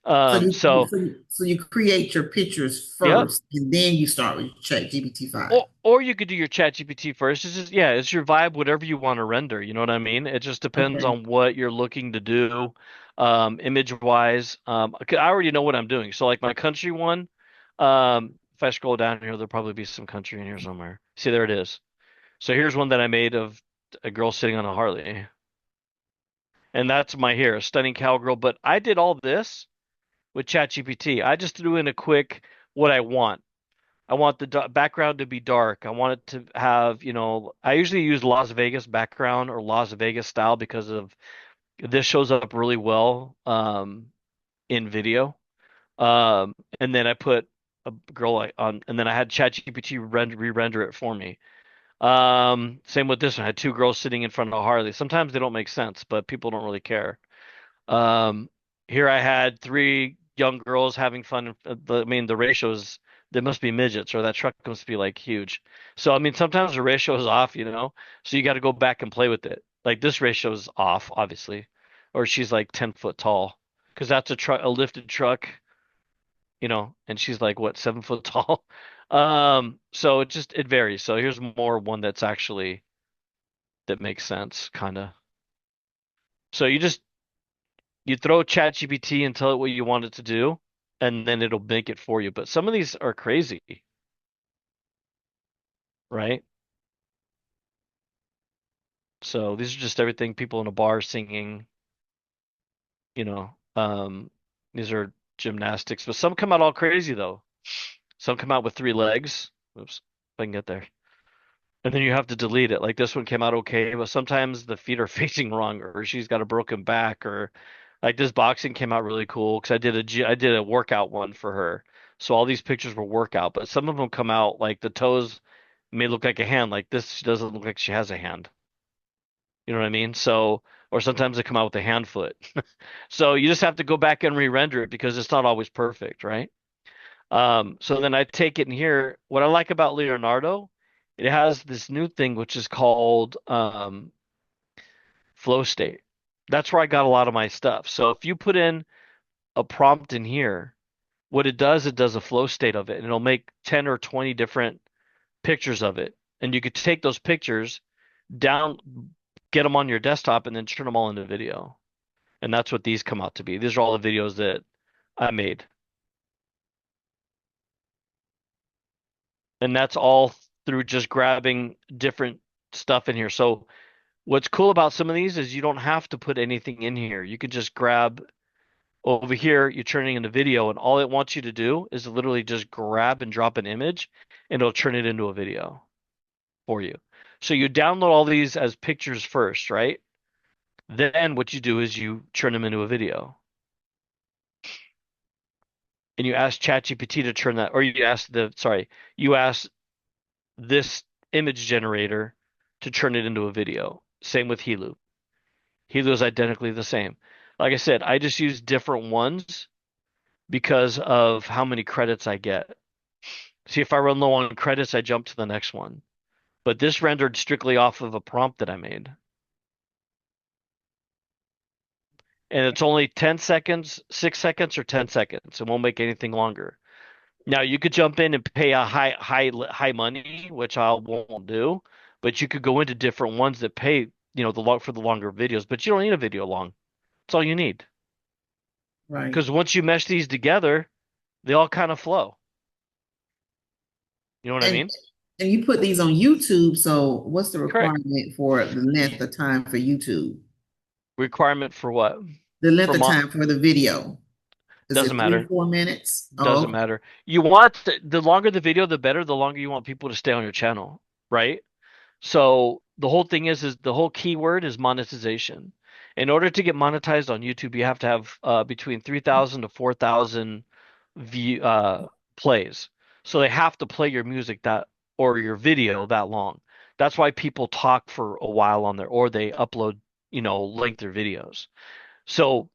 So So you create your pictures yep. first, and then you start with Chat GPT-5. Or you could do your chat GPT first. It's just, yeah, it's your vibe, whatever you want to render. You know what I mean? It just depends Okay. on what you're looking to do, image wise. I already know what I'm doing. So like my country one, if I scroll down here, there'll probably be some country in here somewhere. See, there it is. So here's one that I made of a girl sitting on a Harley. And that's my hair, a stunning cowgirl. But I did all this with ChatGPT. I just threw in a quick what I want. I want the background to be dark. I want it to have, I usually use Las Vegas background or Las Vegas style because of this shows up really well in video. And then I put a girl on, and then I had ChatGPT re-render it for me. Same with this one. I had two girls sitting in front of a Harley. Sometimes they don't make sense, but people don't really care. Here I had three young girls having fun. I mean, the ratios, they must be midgets, or that truck must be like huge. So, I mean, sometimes the ratio is off, so you got to go back and play with it. Like this ratio is off, obviously, or she's like 10 foot tall, because that's a lifted truck, and she's like what, 7 foot tall. So it varies. So here's more one that's actually that makes sense, kind of. So you throw ChatGPT and tell it what you want it to do, and then it'll make it for you. But some of these are crazy, right? So these are just everything people in a bar singing, you know. These are gymnastics, but some come out all crazy though. Some come out with three legs. Oops, if I can get there. And then you have to delete it. Like this one came out okay, but sometimes the feet are facing wrong, or she's got a broken back, or like this boxing came out really cool because I did a workout one for her. So all these pictures were workout, but some of them come out like the toes may look like a hand. Like this, she doesn't look like she has a hand. You know what I mean? So, or sometimes they come out with a hand foot. So you just have to go back and re-render it because it's not always perfect, right? So then I take it in here. What I like about Leonardo, it has this new thing which is called flow state. That's where I got a lot of my stuff. So if you put in a prompt in here, what it does a flow state of it, and it'll make 10 or 20 different pictures of it. And you could take those pictures down, get them on your desktop, and then turn them all into video. And that's what these come out to be. These are all the videos that I made. And that's all through just grabbing different stuff in here. So what's cool about some of these is you don't have to put anything in here. You can just grab over here, you're turning into video, and all it wants you to do is literally just grab and drop an image, and it'll turn it into a video for you. So you download all these as pictures first, right? Then what you do is you turn them into a video. And you ask ChatGPT to turn that, or you ask this image generator to turn it into a video. Same with Helu. Helu is identically the same. Like I said, I just use different ones because of how many credits I get. See, if I run low on credits, I jump to the next one. But this rendered strictly off of a prompt that I made. And it's only 10 seconds, 6 seconds, or 10 seconds. It won't make anything longer. Now you could jump in and pay a high money, which I won't do, but you could go into different ones that pay, for the longer videos, but you don't need a video long. That's all you need. Right. Because once you mesh these together, they all kind of flow. You know what I And mean? and you put these on YouTube, so what's the Correct. requirement for the length of time for YouTube? Requirement for what? The length For of mo time for the video. Is Doesn't it three, matter. 4 minutes? Oh, Doesn't okay. matter. You want the longer the video, the better. The longer you want people to stay on your channel, right? So the whole thing is the whole keyword is monetization. In order to get monetized on YouTube, you have to have between 3,000 to 4,000 view plays. So they have to play your music that or your video that long. That's why people talk for a while on there, or they upload, lengthier videos. So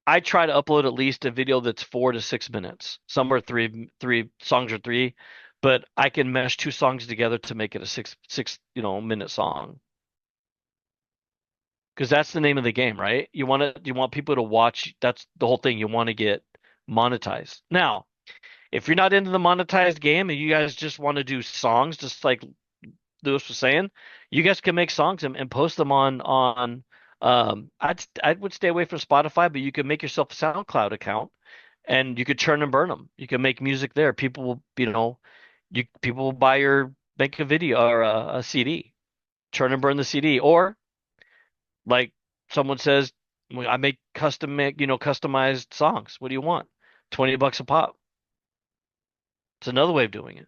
I try to upload at least a video that's 4 to 6 minutes. Some are three songs are three, but I can mesh two songs together to make it a six minute song. Because that's the name of the game, right? You want people to watch. That's the whole thing. You want to get monetized. Now, if you're not into the monetized game and you guys just want to do songs, just like Lewis was saying, you guys can make songs and post them on I would stay away from Spotify, but you can make yourself a SoundCloud account and you could churn and burn them. You can make music there. People will, people will buy your make a video or a CD, churn and burn the CD, or like someone says, "Well, I make customized songs. What do you want? $20 a pop. It's another way of doing it.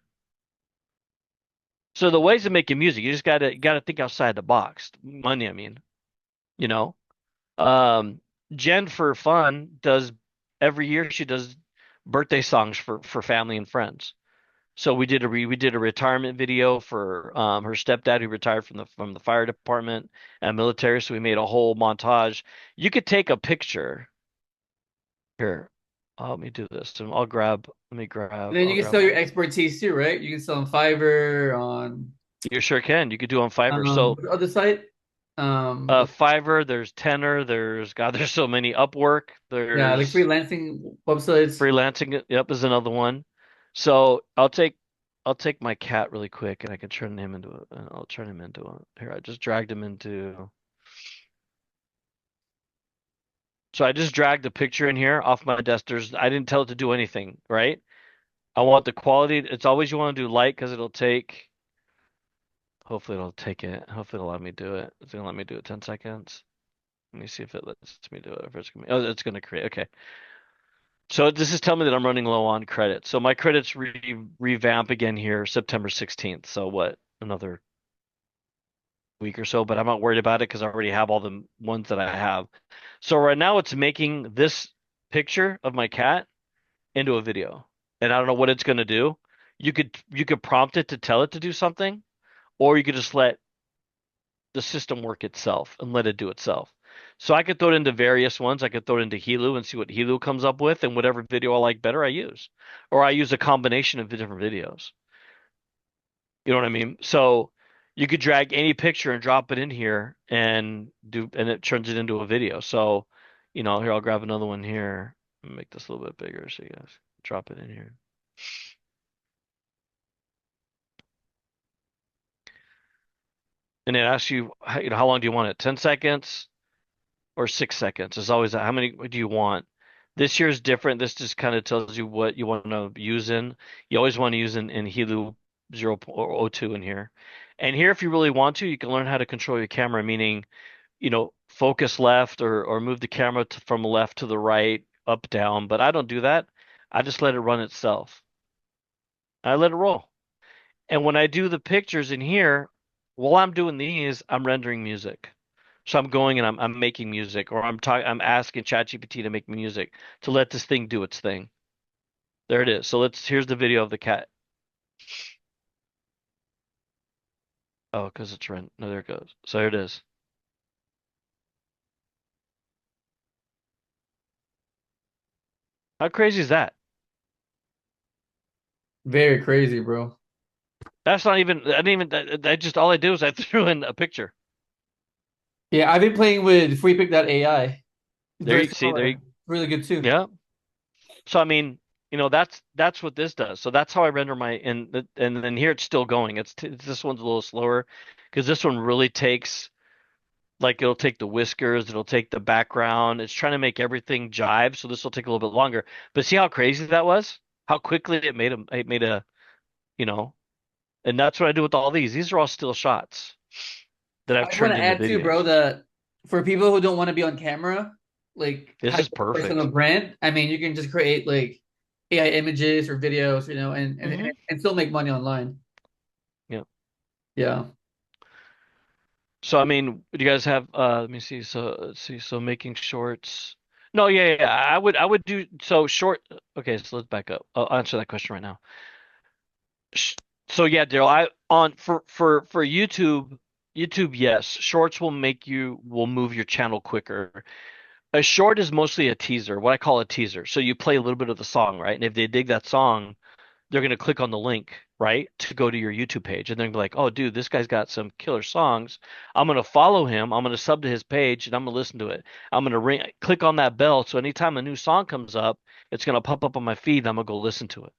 So the ways of making music, you just gotta think outside the box. Money, I mean, you know. Um, Jen for fun does every year she does birthday songs for family and friends. So we did a retirement video for her stepdad who retired from the fire department and military. So we made a whole montage. You could take a picture here. Let me do this. And And then you I'll can grab sell your my. expertise too, right? You can sell on Fiverr, on You sure can. You could do on Fiverr. So what's the other site? Fiverr, there's Tenor, there's God, there's so many. Upwork, Yeah, like there's freelancing websites. freelancing. Yep, is another one. So I'll take my cat really quick, and I can turn him into a. I'll turn him into a. Here, I just dragged him into. So I just dragged the picture in here off my desk. I didn't tell it to do anything, right? I want the quality. It's always you want to do light because it'll take. Hopefully it'll take it. Hopefully it'll let me do it. It's gonna let me do it 10 seconds. Let me see if it lets me do it. If it's gonna, oh, it's gonna create. Okay. So this is telling me that I'm running low on credit. So my credits revamp again here September 16th. So what? Another week or so, but I'm not worried about it because I already have all the ones that I have. So right now it's making this picture of my cat into a video. And I don't know what it's going to do. You could prompt it to tell it to do something, or you could just let the system work itself and let it do itself. So I could throw it into various ones. I could throw it into Helu and see what Helu comes up with, and whatever video I like better, I use. Or I use a combination of the different videos. You know what I mean? So you could drag any picture and drop it in here and it turns it into a video. So, here I'll grab another one here and make this a little bit bigger so you guys drop it in here. And it asks you, how long do you want it? 10 seconds or 6 seconds? It's always how many do you want? This year is different. This just kind of tells you what you want to use in. You always want to use in Helu 0.02 in here. And here, if you really want to, you can learn how to control your camera, meaning, focus left or move the camera from left to the right, up, down. But I don't do that. I just let it run itself. I let it roll. And when I do the pictures in here, while I'm doing these, I'm rendering music. So I'm going and I'm making music, or I'm asking ChatGPT to make me music to let this thing do its thing. There it is. So here's the video of the cat. Oh, because it's rent. No, there it goes. So here it is. How crazy is that? Very crazy, bro. That's not even, I didn't even, I just, all I did was I threw in a picture. Yeah, I've been playing with FreePick.ai. There Very you see, similar. Really good too. yeah. So I mean, that's what this does. So that's how I render and then here it's still going. This one's a little slower because this one really takes like it'll take the whiskers, it'll take the background. It's trying to make everything jive, so this will take a little bit longer. But see how crazy that was? How quickly it made a, you know, and that's what I do with all these. These are all still shots that I've I want turned to into add too, bro, videos. that for people who don't want to be on camera, like This have is a personal perfect. brand, I mean, you can just create like AI images or videos, Hmm. and still make money online. Yeah. Yeah. So I mean, do you guys have let me see. So let's see. So making shorts. No, yeah. I would do so short. Okay, so let's back up. I'll answer that question right now. Sh- So yeah, Daryl, I on for YouTube, yes, shorts will move your channel quicker. A short is mostly a teaser, what I call a teaser. So you play a little bit of the song, right? And if they dig that song, they're going to click on the link, right, to go to your YouTube page. And they're gonna be like, oh, dude, this guy's got some killer songs. I'm going to follow him. I'm going to sub to his page and I'm going to listen to it. I'm going to click on that bell. So anytime a new song comes up, it's going to pop up on my feed and I'm going to go listen to it.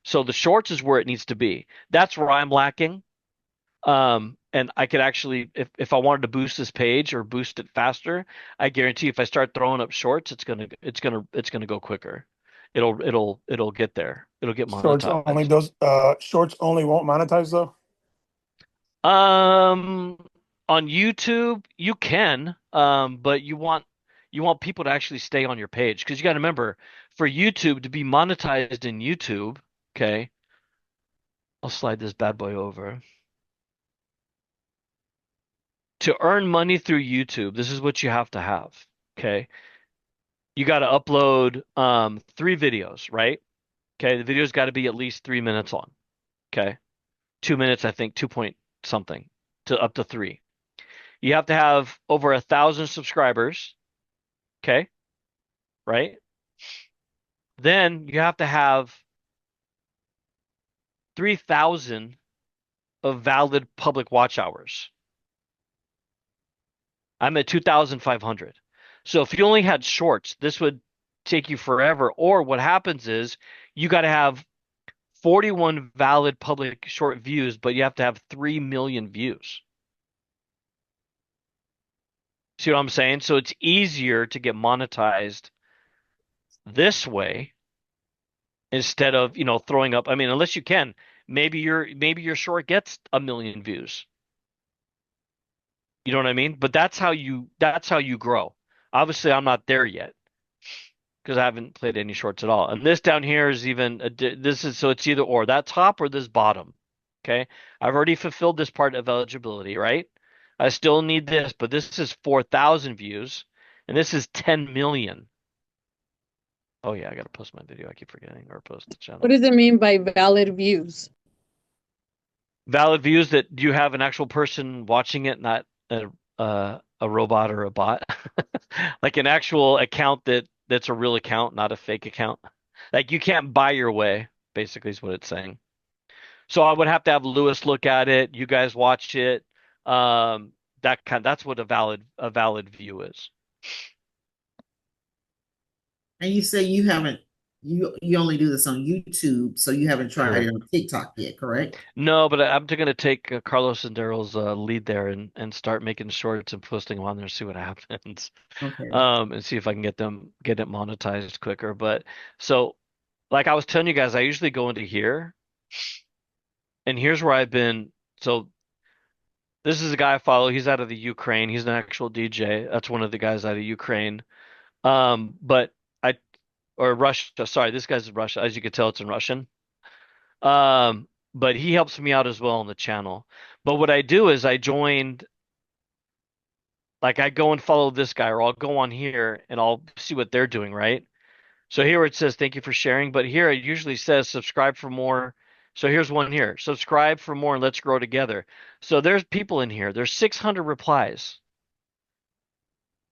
So the shorts is where it needs to be. That's where I'm lacking. And I could actually, if I wanted to boost this page or boost it faster, I guarantee if I start throwing up shorts, it's gonna go quicker. It'll get there. It'll get monetized. Shorts only won't monetize though. Um, on YouTube, you can, but you want people to actually stay on your page because you got to remember for YouTube to be monetized in YouTube, okay, I'll slide this bad boy over. To earn money through YouTube, this is what you have to have, okay? You got to upload 3 videos, right? Okay, the video's got to be at least 3 minutes long. Okay, 2 minutes, I think, 2 point something to up to three. You have to have over 1,000 subscribers. Okay, right? Then you have to have 3,000 of valid public watch hours. I'm at 2,500. So if you only had shorts, this would take you forever. Or what happens is you got to have 41 valid public short views, but you have to have 3 million views. See what I'm saying? So it's easier to get monetized this way instead of, throwing up. I mean, unless you can, maybe your short gets 1 million views. You know what I mean? But that's how you grow. Obviously, I'm not there yet because I haven't played any shorts at all. And this down here is even this is so it's either or that top or this bottom. Okay, I've already fulfilled this part of eligibility, right? I still need this, but this is 4,000 views, and this is 10 million. Oh yeah, I gotta post my video. I keep forgetting or post the channel. What does it mean by valid views? Valid views that you have an actual person watching it, not a robot or a bot. Like an actual account that's a real account, not a fake account. Like you can't buy your way, basically is what it's saying. So I would have to have Lewis look at it, you guys watch it. That's what a valid view is. And you say you haven't you only do this on YouTube, so you haven't tried Correct. it on TikTok yet, correct? No, but I'm going to take Carlos and Daryl's lead there and start making shorts and posting them on there, see what happens. Okay. And see if I can get it monetized quicker. But so, like I was telling you guys, I usually go into here, and here's where I've been. So this is a guy I follow. He's out of the Ukraine. He's an actual DJ. That's one of the guys out of Ukraine. But I or Russia. Sorry, this guy's in Russia. As you can tell, it's in Russian. But he helps me out as well on the channel. But what I do is I joined, like I go and follow this guy, or I'll go on here and I'll see what they're doing, right? So here it says thank you for sharing, but here it usually says subscribe for more. So here's one here. Subscribe for more and let's grow together. So there's people in here. There's 600 replies.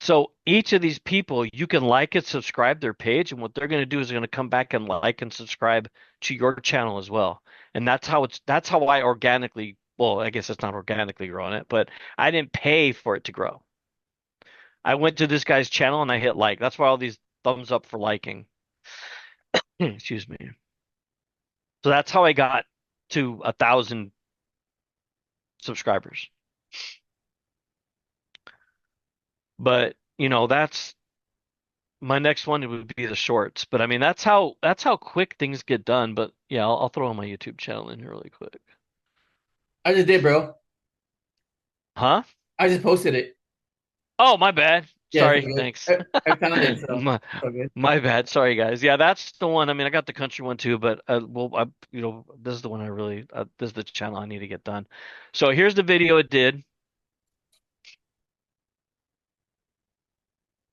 So each of these people, you can like and subscribe their page, and what they're going to do is they're going to come back and like and subscribe to your channel as well. And that's how I organically, well, I guess it's not organically growing it, but I didn't pay for it to grow. I went to this guy's channel and I hit like. That's why all these thumbs up for liking. Excuse me. So that's how I got to 1,000 subscribers. But that's my next one would be the shorts. But I mean, that's how quick things get done. But yeah, I'll throw on my YouTube channel in here really quick. I just did, bro. Huh? I just posted it. Oh, my bad. Yeah, it's Sorry. all good. Thanks. I found it, so My, it's all good. my bad. Sorry, guys. Yeah, that's the one. I mean, I got the country one too, but this is the one this is the channel I need to get done. So here's the video it did.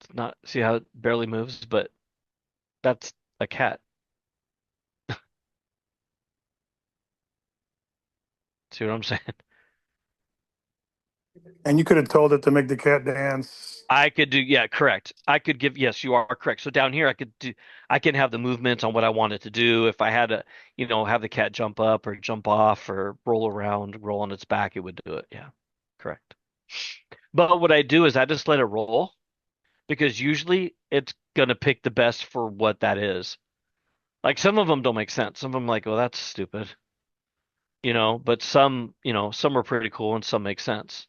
It's not, see how it barely moves, but that's a cat. See what I'm saying? And you could have told it to make the cat dance. I could do, yeah, correct. I could give, yes, you are correct. So down here, I can have the movements on what I want it to do. If I had to, have the cat jump up or jump off or roll around, roll on its back, it would do it. Yeah, correct. But what I do is I just let it roll because usually it's gonna pick the best for what that is. Like some of them don't make sense. Some of them like, oh, that's stupid, but some are pretty cool and some make sense.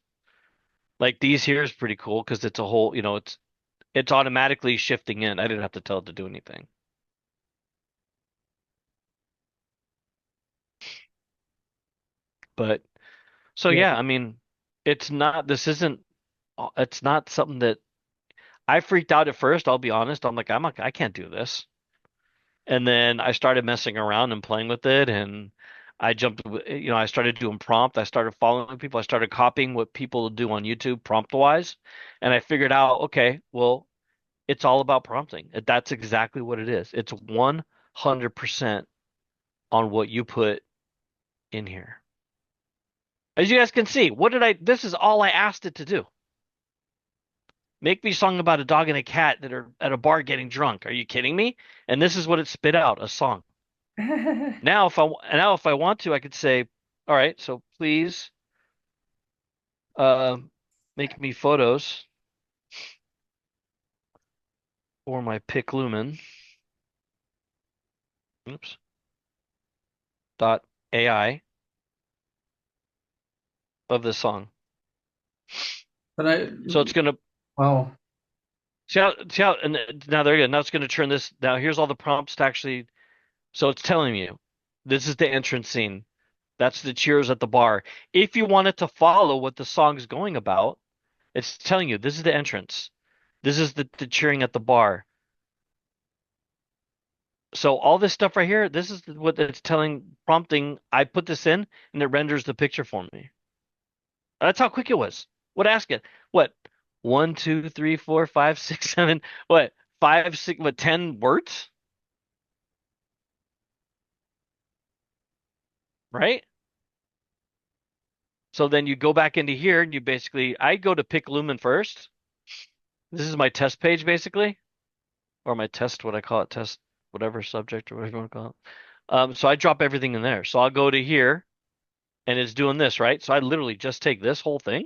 Like these here is pretty cool because it's a whole, it's automatically shifting in. I didn't have to tell it to do anything. But so Yeah. yeah, I mean, it's not something that I freaked out at first, I'll be honest. I'm like, I can't do this. And then I started messing around and playing with it and I started doing prompt. I started following people. I started copying what people do on YouTube prompt wise. And I figured out, okay, well, it's all about prompting. That's exactly what it is. It's 100% on what you put in here. As you guys can see, this is all I asked it to do. Make me a song about a dog and a cat that are at a bar getting drunk. Are you kidding me? And this is what it spit out, a song. Now, if I want to, I could say, all right, so please make me photos for my pick lumen. Oops. Dot AI of this song. But So it's gonna wow. see how, and now there you go. Now it's gonna turn this. Now here's all the prompts to actually. So it's telling you, this is the entrance scene. That's the cheers at the bar. If you want it to follow what the song's going about, it's telling you this is the entrance. This is the cheering at the bar. So all this stuff right here, this is what it's prompting. I put this in, and it renders the picture for me. That's how quick it was. What ask it? What? 1, 2, 3, 4, 5, 6, 7. What? 5, 6, what? 10 words? Right? So then you go back into here and you basically, I go to pick Lumen first. This is my test page basically, or my test, what I call it, test, whatever subject or whatever you want to call it. So I drop everything in there. So I'll go to here and it's doing this, right? So I literally just take this whole thing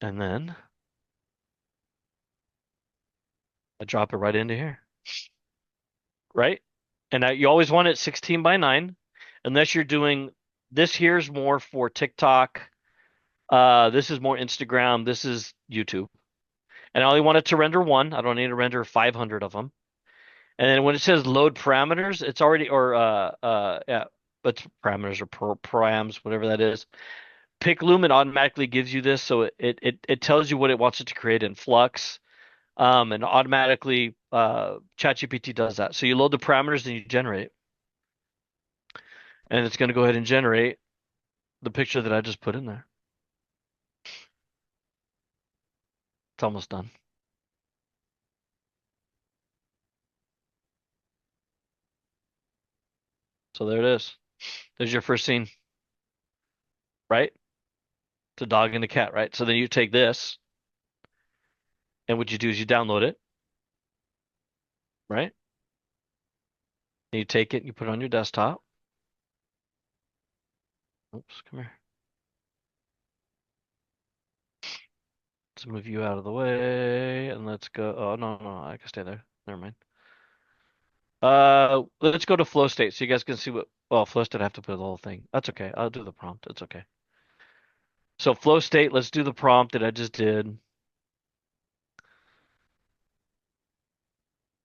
and then I drop it right into here, right? And you always want it 16 by 9, unless you're doing this here's more for TikTok. This is more Instagram. This is YouTube. And I only want it to render one. I don't need to render 500 of them. And then when it says load parameters, it's already, or yeah, but parameters or params, whatever that is. Pick Lumen automatically gives you this, so it tells you what it wants it to create in Flux. And automatically ChatGPT does that. So you load the parameters and you generate. And it's going to go ahead and generate the picture that I just put in there. It's almost done. So there it is. There's your first scene, right? It's a dog and a cat, right? So then you take this, and what you do is you download it, right? And you take it and you put it on your desktop. Oops, come here. Let's move you out of the way and let's go. Oh, no, I can stay there. Never mind. Let's go to flow state so you guys can see what. Well, flow state, I have to put the whole thing. That's okay. I'll do the prompt. It's okay. So flow state, let's do the prompt that I just did.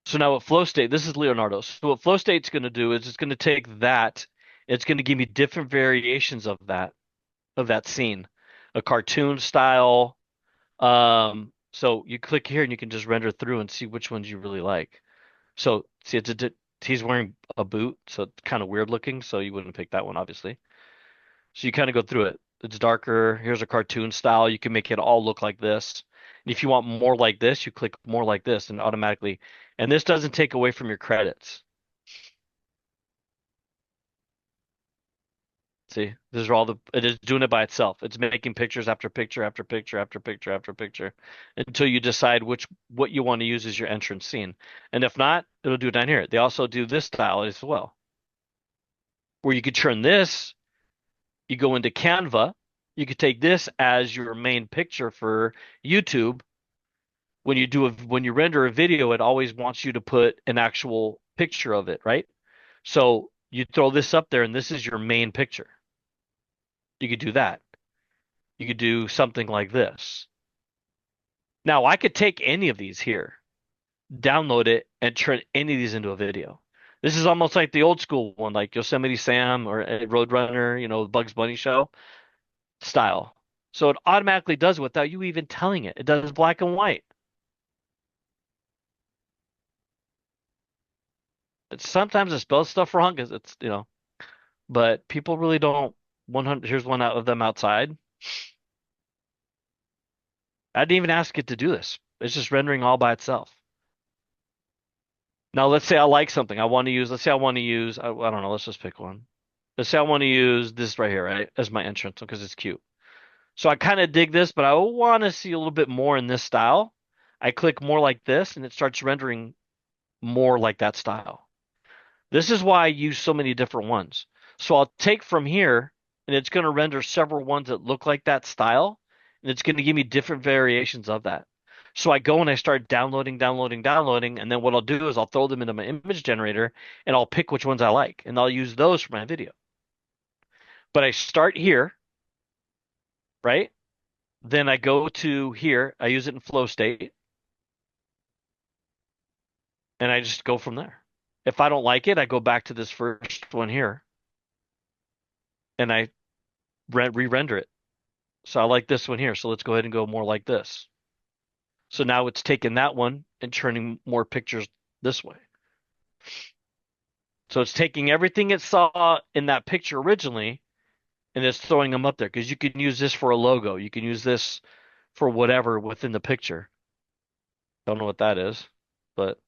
So now what flow state, this is Leonardo. So what flow state's going to do is it's going to take that, it's going to give me different variations of that scene, a cartoon style. So you click here and you can just render through and see which ones you really like. So see, he's wearing a boot, so it's kind of weird looking. So you wouldn't pick that one, obviously. So you kind of go through it. It's darker. Here's a cartoon style. You can make it all look like this. And if you want more like this, you click more like this and automatically. And this doesn't take away from your credits. See, these are all it is doing it by itself. It's making pictures after picture after picture after picture after picture until you decide what you want to use as your entrance scene. And if not, it'll do it down here. They also do this style as well, where you could turn this, you go into Canva, you could take this as your main picture for YouTube. When you render a video, it always wants you to put an actual picture of it, right? So you throw this up there and this is your main picture. You could do that. You could do something like this. Now, I could take any of these here, download it, and turn any of these into a video. This is almost like the old school one, like Yosemite Sam or Roadrunner, Bugs Bunny show style. So it automatically does it without you even telling it. It does black and white. Sometimes it spells stuff wrong because but people really don't. 100. Here's one out of them outside. I didn't even ask it to do this. It's just rendering all by itself. Now let's say I like something. Let's say I want to use, I don't know, let's just pick one. Let's say I want to use this right here, right, as my entrance because it's cute. So I kind of dig this, but I want to see a little bit more in this style. I click more like this and it starts rendering more like that style. This is why I use so many different ones. So I'll take from here and it's going to render several ones that look like that style, and it's going to give me different variations of that. So I go and I start downloading, and then what I'll do is I'll throw them into my image generator and I'll pick which ones I like, and I'll use those for my video. But I start here, right? Then I go to here, I use it in flow state, and I just go from there. If I don't like it, I go back to this first one here and I re-render it. So I like this one here. So let's go ahead and go more like this. So now it's taking that one and turning more pictures this way. So it's taking everything it saw in that picture originally and it's throwing them up there because you can use this for a logo. You can use this for whatever within the picture. Don't know what that is, but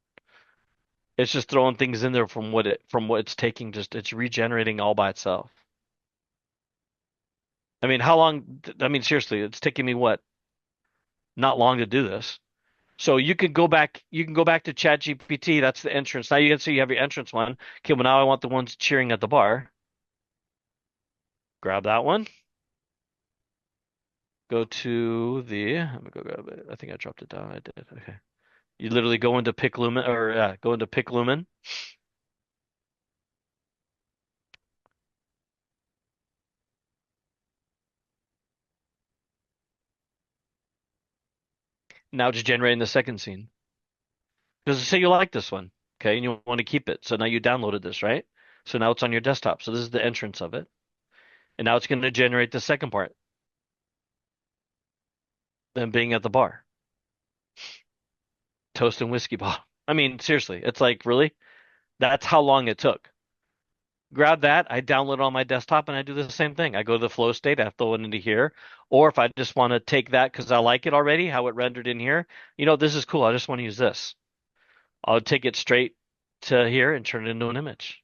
it's just throwing things in there from what it's taking. Just it's regenerating all by itself. I mean, how long? I mean, seriously, it's taking me what? Not long to do this. So you can go back to ChatGPT. That's the entrance. Now you can see you have your entrance one. Okay, well now I want the ones cheering at the bar. Grab that one. Go to the, let me go grab it. I think I dropped it down. I did. Okay. You literally go into pick lumen or go into pick lumen. Now just generating the second scene. Because say you like this one, okay, and you want to keep it. So now you downloaded this, right? So now it's on your desktop. So this is the entrance of it. And now it's going to generate the second part. Them being at the bar. Toast and whiskey bottle. I mean, seriously, it's like, really? That's how long it took. Grab that, I download it on my desktop, and I do the same thing. I go to the flow state, I throw it into here. Or if I just want to take that because I like it already, how it rendered in here, this is cool. I just want to use this. I'll take it straight to here and turn it into an image.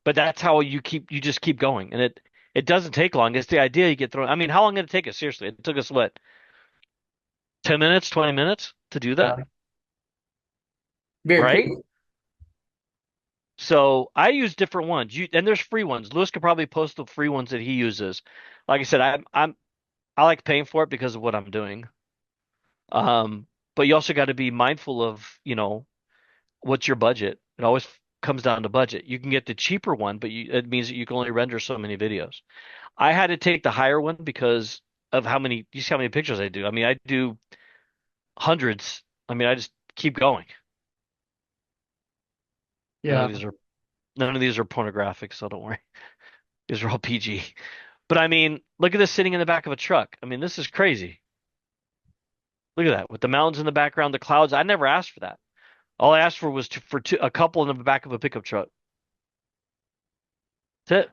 But that's how you just keep going. And it doesn't take long. It's the idea you get thrown. I mean, how long did it take us? Seriously, it took us what? 10 minutes, 20 minutes to do that, Very right? quick. So I use different ones. And there's free ones. Lewis could probably post the free ones that he uses. Like I said, I like paying for it because of what I'm doing. But you also got to be mindful of, what's your budget. It always comes down to budget. You can get the cheaper one, but it means that you can only render so many videos. I had to take the higher one because of you see how many pictures I do. I mean, I do hundreds. I mean, I just keep going. None of Yeah. these are none of these are pornographic, so don't worry. These are all PG. But I mean, look at this sitting in the back of a truck. I mean, this is crazy. Look at that with the mountains in the background, the clouds. I never asked for that. All I asked for was a couple in the back of a pickup truck. That's it.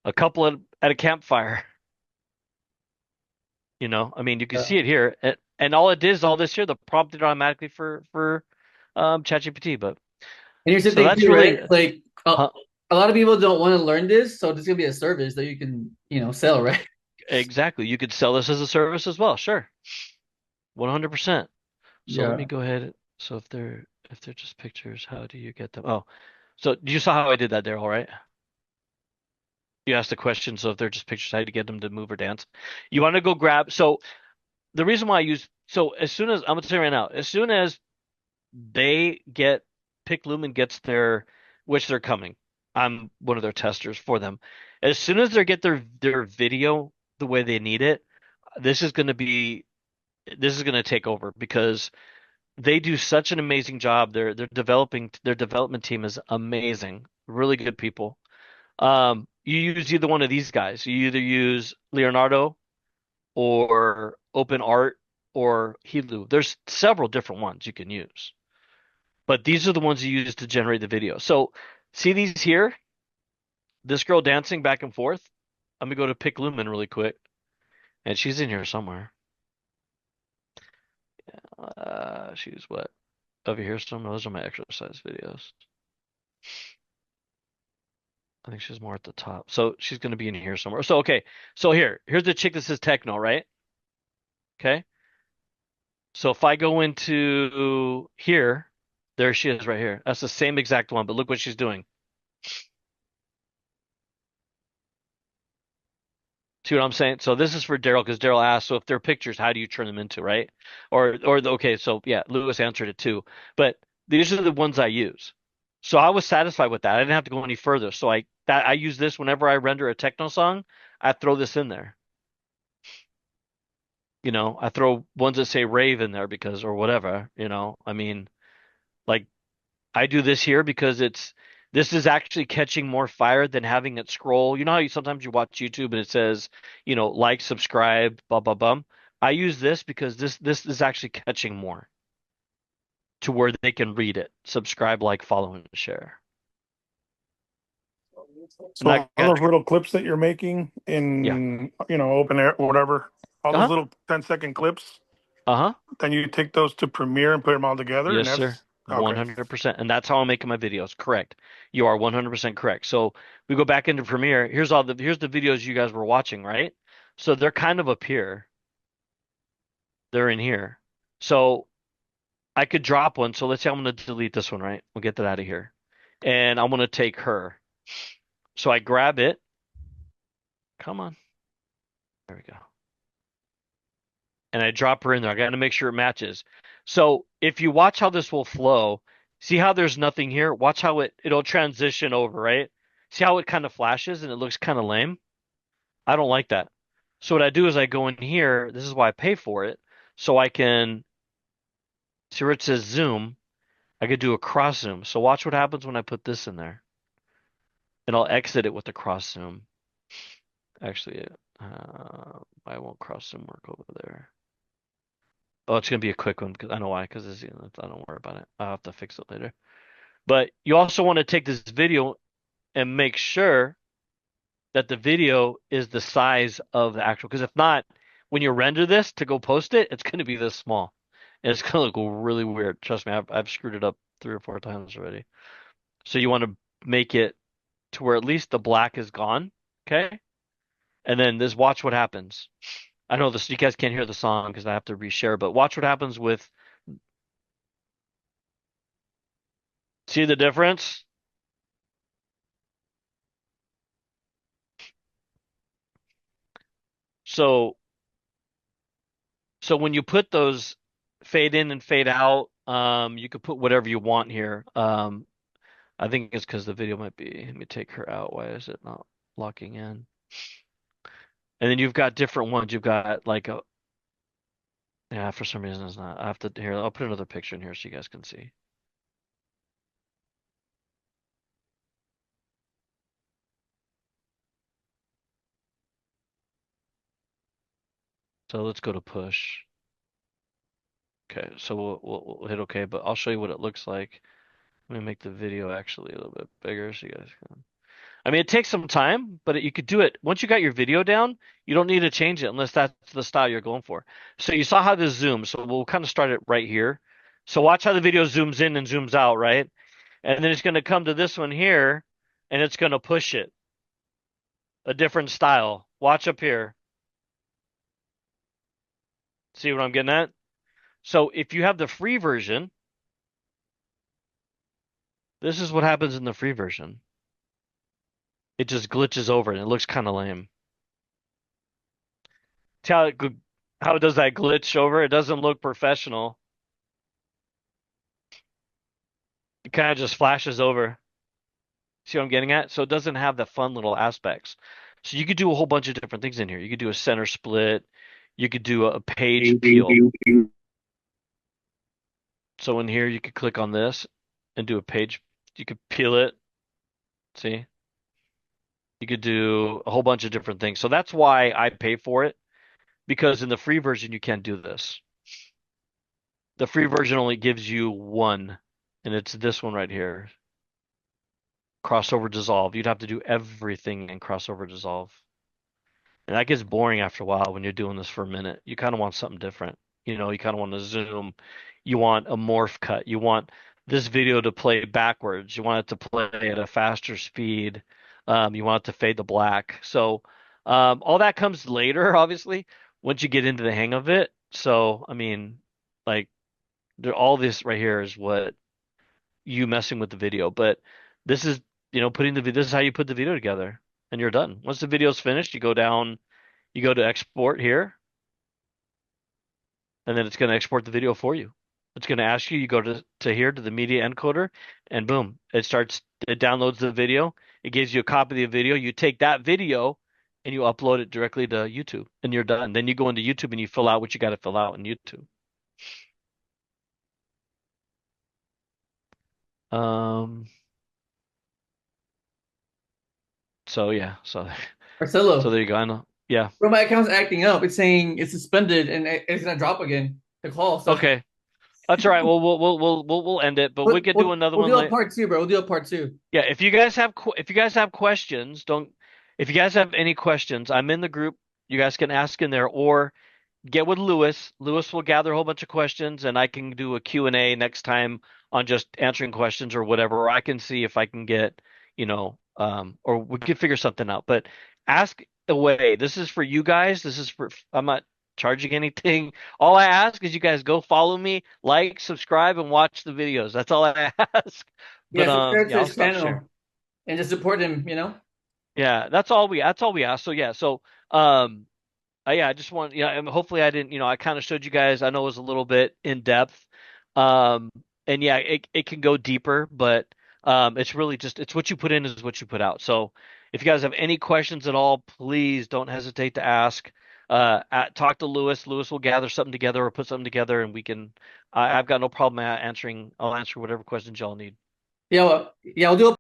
A couple at a campfire. I mean, you can Yeah. see it here, and all it did is all this here. The prompt did automatically for ChatGPT. But And here's the so thing that's too, right? really, Like huh, a lot of people don't want to learn this, so this is gonna be a service that you can, sell, right? exactly. You could sell this as a service as well. Sure, 100%. So let Yeah. me go ahead. So if they're just pictures, how do you get them? Oh, so you saw how I did that there, all right? You asked the question, so if they're just pictures, how do you get them to move or dance? You want to go grab. So the reason why I use so as soon as I'm gonna say right now, as soon as they get Pick Lumen gets which they're coming. I'm one of their testers for them. As soon as they get their video the way they need it, this is gonna be this is gonna take over because they do such an amazing job. Their development team is amazing. Really good people. You use either one of these guys. You either use Leonardo or OpenArt or Helu. There's several different ones you can use, but these are the ones you use to generate the video. So see these here? This girl dancing back and forth. Let me go to Pick Lumen really quick, and she's in here somewhere. She's what? Over here somewhere. Those are my exercise videos. I think she's more at the top. So she's going to be in here somewhere. So, okay. So here's the chick that says techno, right? Okay. So if I go into here, there she is right here. That's the same exact one, but look what she's doing. See what I'm saying? So this is for Daryl because Daryl asked, so if they're pictures, how do you turn them into, right? Okay, so yeah, Lewis answered it too. But these are the ones I use. So I was satisfied with that. I didn't have to go any further. So I use this whenever I render a techno song, I throw this in there. I throw ones that say rave in there because or whatever, I mean, like I do this here because this is actually catching more fire than having it scroll. You know how sometimes you watch YouTube and it says, like, subscribe, blah blah blah. I use this because this is actually catching more to where they can read it. Subscribe, like, follow, and share. And So I all got those little clips that you're making yeah. in, open air or whatever, all those Uh-huh. little 10-second clips, Uh-huh. then you take those to Premiere and put them all together, and Yes, sir. that's okay. 100%. And that's how I'm making my videos. Correct. You are 100% correct. So we go back into Premiere. Here's the videos you guys were watching, right? So they're kind of up here. They're in here. So I could drop one. So let's say I'm going to delete this one, right? We'll get that out of here. And I'm going to take her. So I grab it. Come on. There we go. And I drop her in there. I got to make sure it matches. So if you watch how this will flow, see how there's nothing here? Watch how it'll transition over, right? See how it kind of flashes and it looks kind of lame? I don't like that. So what I do is I go in here. This is why I pay for it. So I can see where it says zoom. I could do a cross zoom. So watch what happens when I put this in there. And I'll exit it with the cross zoom. Actually, why won't cross zoom work over there? Oh, it's gonna be a quick one because I know why. Because I don't worry about it. I'll have to fix it later. But you also want to take this video and make sure that the video is the size of the actual. Because if not, when you render this to go post it, it's gonna be this small, and it's gonna look really weird. Trust me, I've screwed it up 3 or 4 times already. So you want to make it to where at least the black is gone, okay? And then watch what happens. I know this you guys can't hear the song because I have to reshare, but watch what happens with see the difference? So when you put those fade in and fade out, you could put whatever you want here. I think it's because the video might be. Let me take her out. Why is it not locking in? And then you've got different ones. You've got like a yeah. For some reason, it's not. I have to here. I'll put another picture in here so you guys can see. So let's go to push. Okay, so we'll hit OK, but I'll show you what it looks like. Let me make the video actually a little bit bigger so you guys can. I mean, it takes some time, but you could do it. Once you got your video down, you don't need to change it unless that's the style you're going for. So you saw how this zooms. So we'll kind of start it right here. So watch how the video zooms in and zooms out, right? And then it's going to come to this one here, and it's going to push it. A different style. Watch up here. See what I'm getting at? So if you have the free version, this is what happens in the free version. It just glitches over and it looks kind of lame. See how does that glitch over? It doesn't look professional. It kind of just flashes over. See what I'm getting at? So it doesn't have the fun little aspects. So you could do a whole bunch of different things in here. You could do a center split. You could do a page peel. So in here, you could click on this and do a page. You could peel it. See? You could do a whole bunch of different things. So that's why I pay for it, because in the free version, you can't do this. The free version only gives you one, and it's this one right here. Crossover dissolve. You'd have to do everything in crossover dissolve. And that gets boring after a while when you're doing this for a minute. You kind of want something different. You know, you kind of want to zoom. You want a morph cut. You want this video to play backwards. You want it to play at a faster speed. You want it to fade to black. So all that comes later, obviously, once you get into the hang of it. So, I mean, like, all this right here is what you messing with the video. But this is, putting this is how you put the video together, and you're done. Once the video's finished, you go down, you go to export here, and then it's going to export the video for you. It's going to ask you, you go to here to the media encoder, and boom, it downloads the video. It gives you a copy of the video. You take that video and you upload it directly to YouTube, and you're done. Then you go into YouTube and you fill out what you got to fill out in YouTube. So yeah, so Marcello, there you go. I know. Yeah. bro, my account's acting up. It's saying it's suspended and it's gonna drop again. The call. So Okay. That's all right. Well, we'll end it, but we could do another we'll one do a later. part two, bro. We'll do a part two. Yeah, if you guys have questions, don't if you guys have any questions, I'm in the group. You guys can ask in there or get with Lewis. Lewis will gather a whole bunch of questions and I can do a Q&A next time on just answering questions or whatever. Or I can see if I can get, or we could figure something out. But ask away. This is for you guys. I'm not charging anything. All I ask is you guys go follow me, like, subscribe, and watch the videos. That's all I ask. Yeah, But subscribe yeah, to I'll his stop channel sharing. and just support him. Yeah, that's all we ask. So yeah, yeah, I just want, and hopefully I didn't, I kind of showed you guys. I know it was a little bit in depth, um, and yeah, it can go deeper, but it's really just it's what you put in is what you put out. So if you guys have any questions at all, please don't hesitate to ask. Talk to Lewis. Lewis will gather something together or put something together, and we can. I've got no problem answering. I'll answer whatever questions y'all need. Yeah, well, yeah, we'll do a